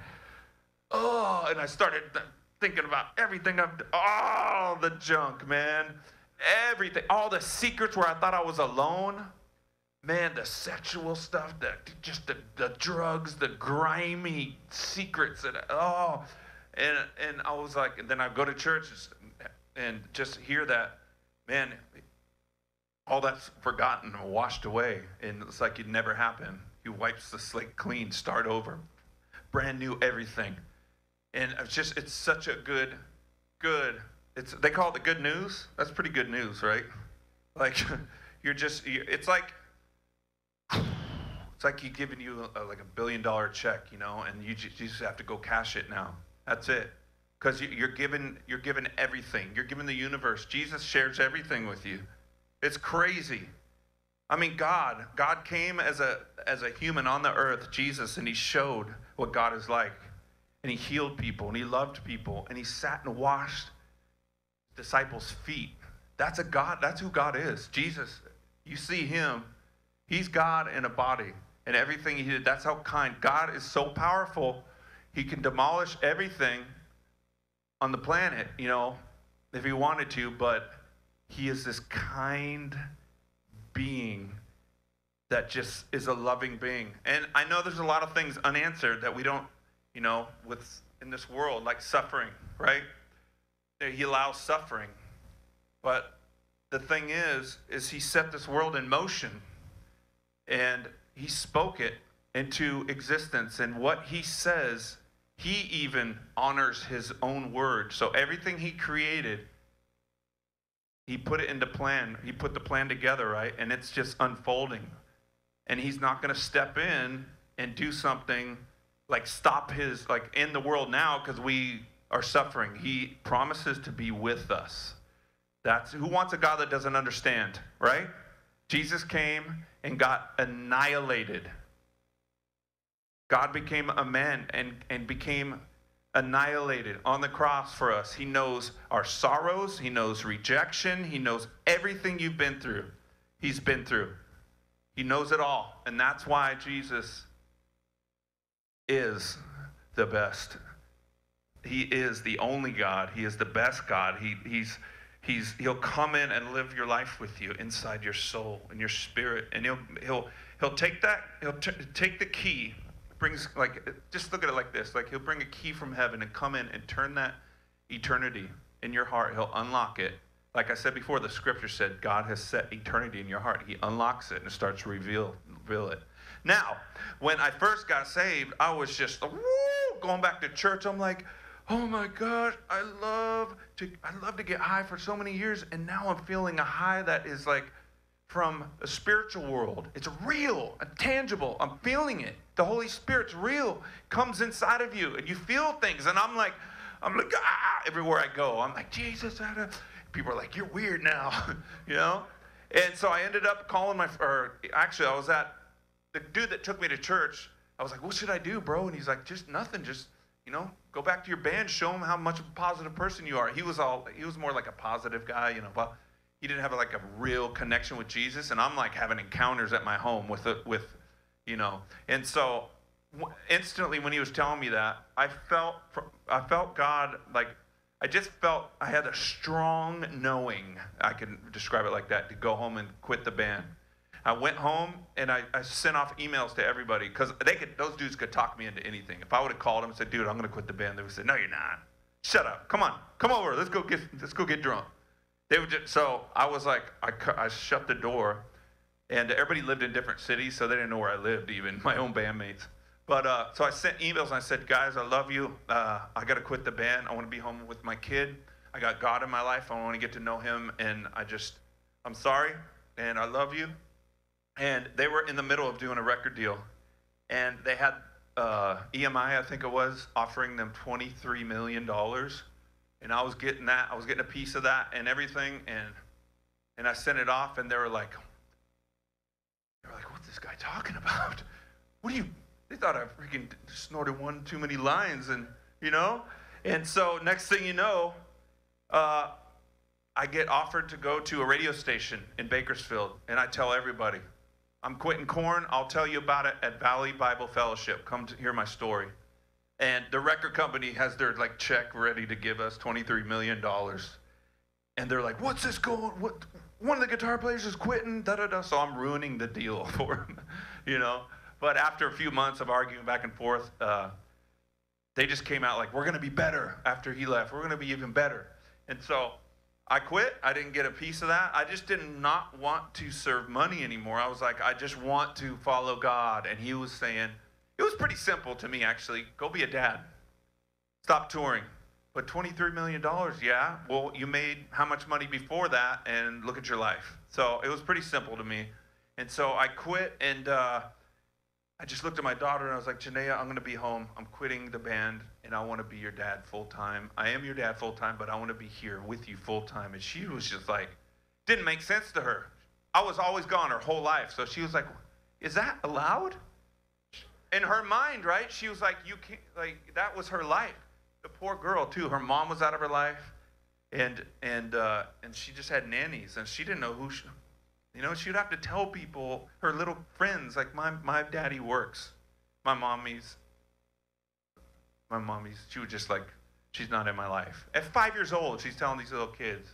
Oh, and I started thinking about everything I've done. All the junk, man. Everything. All the secrets where I thought I was alone. Man, the sexual stuff, the drugs, the grimy secrets. And I was like, and then I go to church and just hear that, man, all that's forgotten and washed away. And it's like it never happened. He wipes the slate clean, start over. Brand new everything. And it's such a good, they call it the good news. That's pretty good news, right? Like, it's like he's giving you like $1 billion check, and you just have to go cash it now. That's it. Because you're given everything. You're given the universe. Jesus shares everything with you. It's crazy. I mean, God came as a human on the earth, Jesus, and he showed what God is like. And he healed people, and he loved people, and he sat and washed disciples' feet. That's who God is. Jesus, you see him, he's God in a body, and everything he did, that's how kind. God is so powerful, he can demolish everything on the planet, if he wanted to, but he is this kind being that just is a loving being. And I know there's a lot of things unanswered that we don't, in this world, like suffering, right? He allows suffering. But the thing is he set this world in motion, and he spoke it into existence. And what he says, he even honors his own word. So everything he created, he put it into plan. He put the plan together, right? And it's just unfolding. And he's not going to step in and do something like stop in the world now because we are suffering. He promises to be with us. That's who wants a God that doesn't understand, right? Jesus came and got annihilated. God became a man and became annihilated on the cross for us. He knows our sorrows. He knows rejection. He knows everything you've been through. He's been through. He knows it all. And that's why Jesus is the best. He is the only God. He is the best God. He'll come in and live your life with you inside your soul and your spirit, and he'll take that. Take the key. Brings, like, just look at it like this. Like, he'll bring a key from heaven and come in and turn that eternity in your heart. He'll unlock it. Like I said before, the scripture said God has set eternity in your heart. He unlocks it and starts to reveal it. Now, when I first got saved, I was just going back to church. I'm like, oh my God, I love to get high for so many years, and now I'm feeling a high that is like from a spiritual world. It's real and tangible. I'm feeling it. The Holy Spirit's real, comes inside of you, and you feel things. And I'm like, everywhere I go. I'm like, Jesus. People are like, you're weird now, you know? And so I ended up calling I was at the dude that took me to church. I was like, what should I do, bro? And he's like, just nothing. Just, go back to your band, show him how much of a positive person you are. He was more like a positive guy, but he didn't have like a real connection with Jesus. And I'm like having encounters at my home with. And so instantly when he was telling me that, I felt God, like, I just felt I had a strong knowing, I can describe it like that, to go home and quit the band. I went home and I sent off emails to everybody, because those dudes could talk me into anything. If I would have called them and said, dude, I'm going to quit the band, they would say, no, you're not. Shut up. Come on. Come over. Let's go get drunk. So I was like, I shut the door, and everybody lived in different cities, so they didn't know where I lived, even my own bandmates. But so I sent emails and I said, guys, I love you. I got to quit the band. I want to be home with my kid. I got God in my life. I want to get to know him. And I'm sorry. And I love you. And they were in the middle of doing a record deal. And they had EMI, I think it was, offering them $23 million. And I was getting that. I was getting a piece of that and everything. And I sent it off, and they were like, what's this guy talking about? They thought I freaking snorted one too many lines, and And so next thing you know, I get offered to go to a radio station in Bakersfield, and I tell everybody, I'm quitting corn. I'll tell you about it at Valley Bible Fellowship. Come to hear my story. And the record company has their check ready to give us $23 million. And they're like, what's this going? What? One of the guitar players is quitting, da-da-da. So I'm ruining the deal for him, But after a few months of arguing back and forth, they just came out like, we're going to be better after he left. We're going to be even better. And so I quit. I didn't get a piece of that. I just did not want to serve money anymore. I was like, I just want to follow God. And he was saying, it was pretty simple to me, actually. Go be a dad. Stop touring. But $23 million, yeah. Well, you made how much money before that, and look at your life. So it was pretty simple to me. And so I quit, and I just looked at my daughter, and I was like, Janaea, I'm going to be home. I'm quitting the band, and I want to be your dad full-time. I am your dad full-time, but I want to be here with you full-time. And she was just like, didn't make sense to her. I was always gone her whole life. So she was like, is that allowed? In her mind, right? She was like, you can't, that was her life. The poor girl, too. Her mom was out of her life, and she just had nannies, and she didn't know who she... she'd have to tell people, her little friends, like, my daddy works. My mommy's, she was just like, she's not in my life. At 5 years old, she's telling these little kids.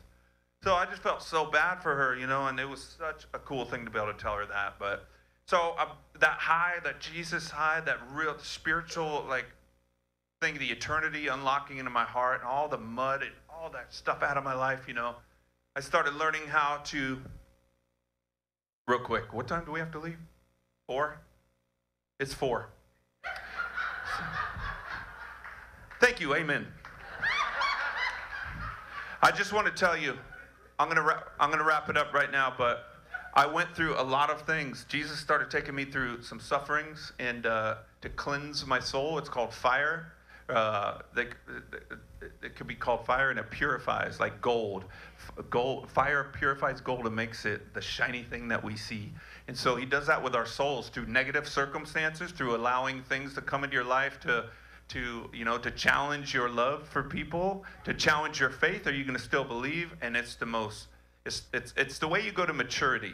So I just felt so bad for her, and it was such a cool thing to be able to tell her that. But so that high, that Jesus high, that real spiritual, thing, the eternity unlocking into my heart, and all the mud and all that stuff out of my life, I started learning how to... Real quick, what time do we have to leave? 4? It's 4. Thank you, amen. I just want to tell you, I'm gonna wrap it up right now, but I went through a lot of things. Jesus started taking me through some sufferings, and to cleanse my soul, it's called fire. It could be called fire, and it purifies like gold. Fire purifies gold and makes it the shiny thing that we see. And so he does that with our souls through negative circumstances, through allowing things to come into your life to challenge your love for people, to challenge your faith. Are you going to still believe? And it's the way you go to maturity.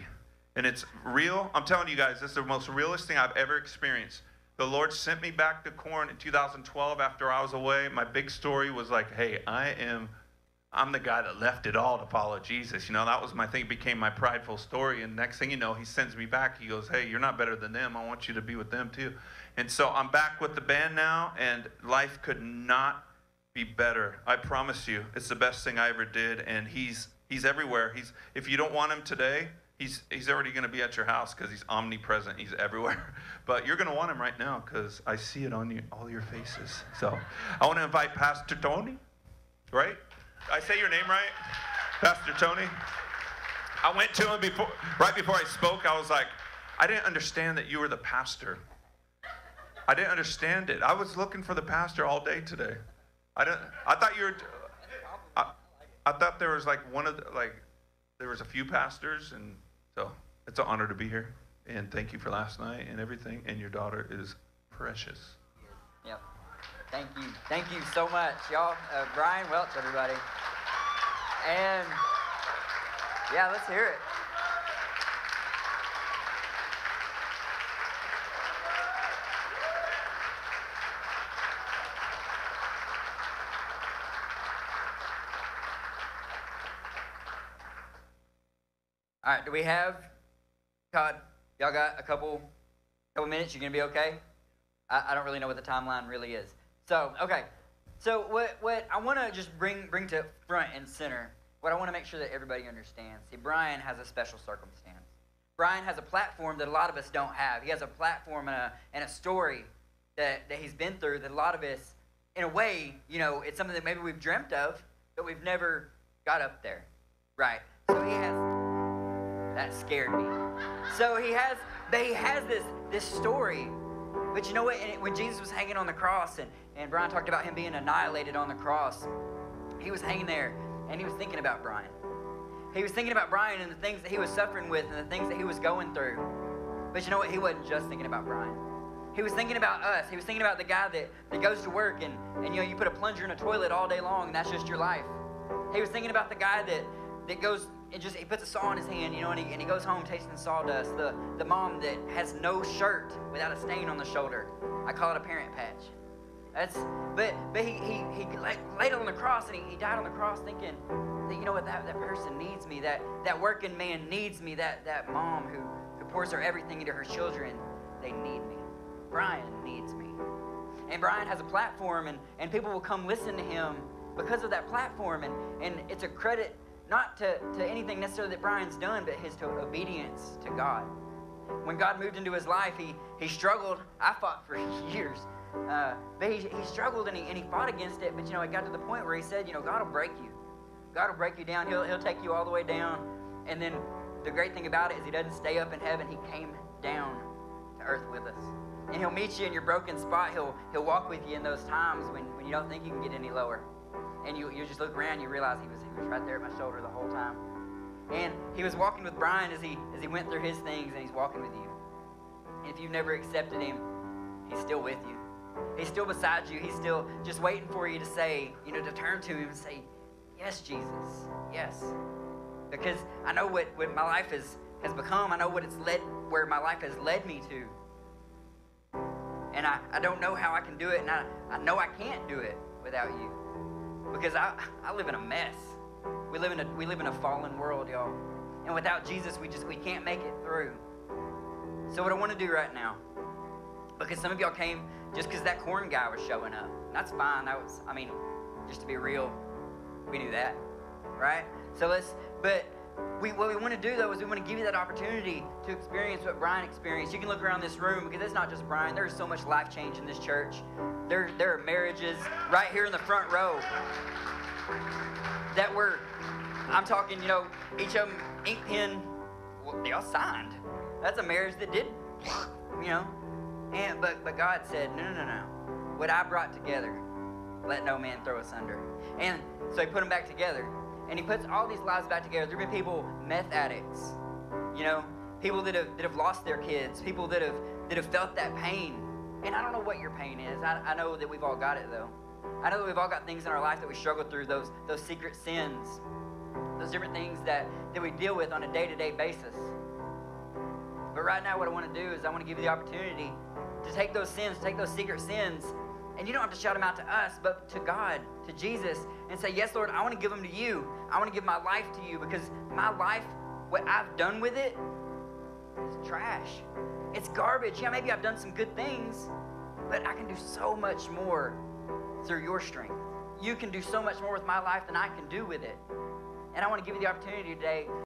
And it's real. I'm telling you guys, this is the most realest thing I've ever experienced. The Lord sent me back to Corn in 2012 after I was away. My big story was like, hey, I'm the guy that left it all to follow Jesus. That was my thing. It became my prideful story. And next thing you know, he sends me back. He goes, hey, you're not better than them. I want you to be with them too. And so I'm back with the band now, and life could not be better. I promise you, it's the best thing I ever did. And he's everywhere. If you don't want him today, he's already going to be at your house because he's omnipresent. He's everywhere. But you're going to want him right now because I see it on all your faces. So I want to invite Pastor Tony, right? I say your name right? Pastor Tony? I went to him right before I spoke. I was like, I didn't understand that you were the pastor. I didn't understand it. I was looking for the pastor all day today. I thought you were. I thought there was there was a few pastors, and so it's an honor to be here. And thank you for last night and everything. And your daughter is precious. Yep. Thank you. Thank you so much, y'all. Brian Welch, everybody. And yeah, let's hear it. All right, do we have, Todd, y'all got a couple minutes? You gonna be okay? I don't really know what the timeline really is. So, okay. So what I want to just bring to front and center, what I want to make sure that everybody understands. See, Brian has a special circumstance. Brian has a platform that a lot of us don't have. He has a platform and a story that he's been through that a lot of us, in a way, it's something that maybe we've dreamt of, but we've never got up there. Right. So he has, that scared me. So he has this story. But you know what? When Jesus was hanging on the cross, and Brian talked about him being annihilated on the cross, he was hanging there, and he was thinking about Brian. He was thinking about Brian and the things that he was suffering with and the things that he was going through. But you know what? He wasn't just thinking about Brian. He was thinking about us. He was thinking about the guy that goes to work, and you put a plunger in a toilet all day long, and that's just your life. He was thinking about the guy that goes and he puts a saw in his hand, and he goes home tasting sawdust. The mom that has no shirt without a stain on the shoulder. I call it a parent patch. But he laid on the cross, and he died on the cross thinking that, that person needs me, that working man needs me, that mom who pours her everything into her children, they need me. Brian needs me. And Brian has a platform, and people will come listen to him because of that platform, and it's a credit not to anything necessarily that Brian's done, but his obedience to God. When God moved into his life, he struggled. I fought for years. But he struggled, and he fought against it. But, it got to the point where he said, God will break you. God will break you down. He'll take you all the way down. And then the great thing about it is he doesn't stay up in heaven. He came down to earth with us. And he'll meet you in your broken spot. He'll walk with you in those times when you don't think you can get any lower. And you just look around, you realize he was right there at my shoulder the whole time. And he was walking with Brian as he went through his things, and he's walking with you. And if you've never accepted him, he's still with you. He's still beside you. He's still just waiting for you to say, to turn to him and say, yes, Jesus, yes. Because I know what my life has become. I know where my life has led me to. And I don't know how I can do it, and I know I can't do it without you. Because I live in a mess. We live in a fallen world, y'all. And without Jesus, we can't make it through. So what I want to do right now, because some of y'all came just because that corn guy was showing up. And that's fine. Just to be real, we knew that, right? So what we want to do, though, is we want to give you that opportunity to experience what Brian experienced. You can look around this room, because it's not just Brian. There's so much life change in this church. There are marriages right here in the front row that I'm talking, each of them ink pen, they all signed. That's a marriage that did, But God said, no. What I brought together, let no man throw asunder. And so he put them back together. And he puts all these lives back together. There have been people, meth addicts, people that have lost their kids, people that have felt that pain. And I don't know what your pain is. I know that we've all got it, though. I know that we've all got things in our life that we struggle through, those secret sins, those different things that we deal with on a day-to-day basis. But right now what I want to do is I want to give you the opportunity to take those sins, to take those secret sins, and you don't have to shout them out to us, but to God, to Jesus, and say, yes, Lord, I want to give them to you. I want to give my life to you, because my life, what I've done with it, is trash. It's garbage. Yeah, maybe I've done some good things, but I can do so much more through your strength. You can do so much more with my life than I can do with it. And I want to give you the opportunity today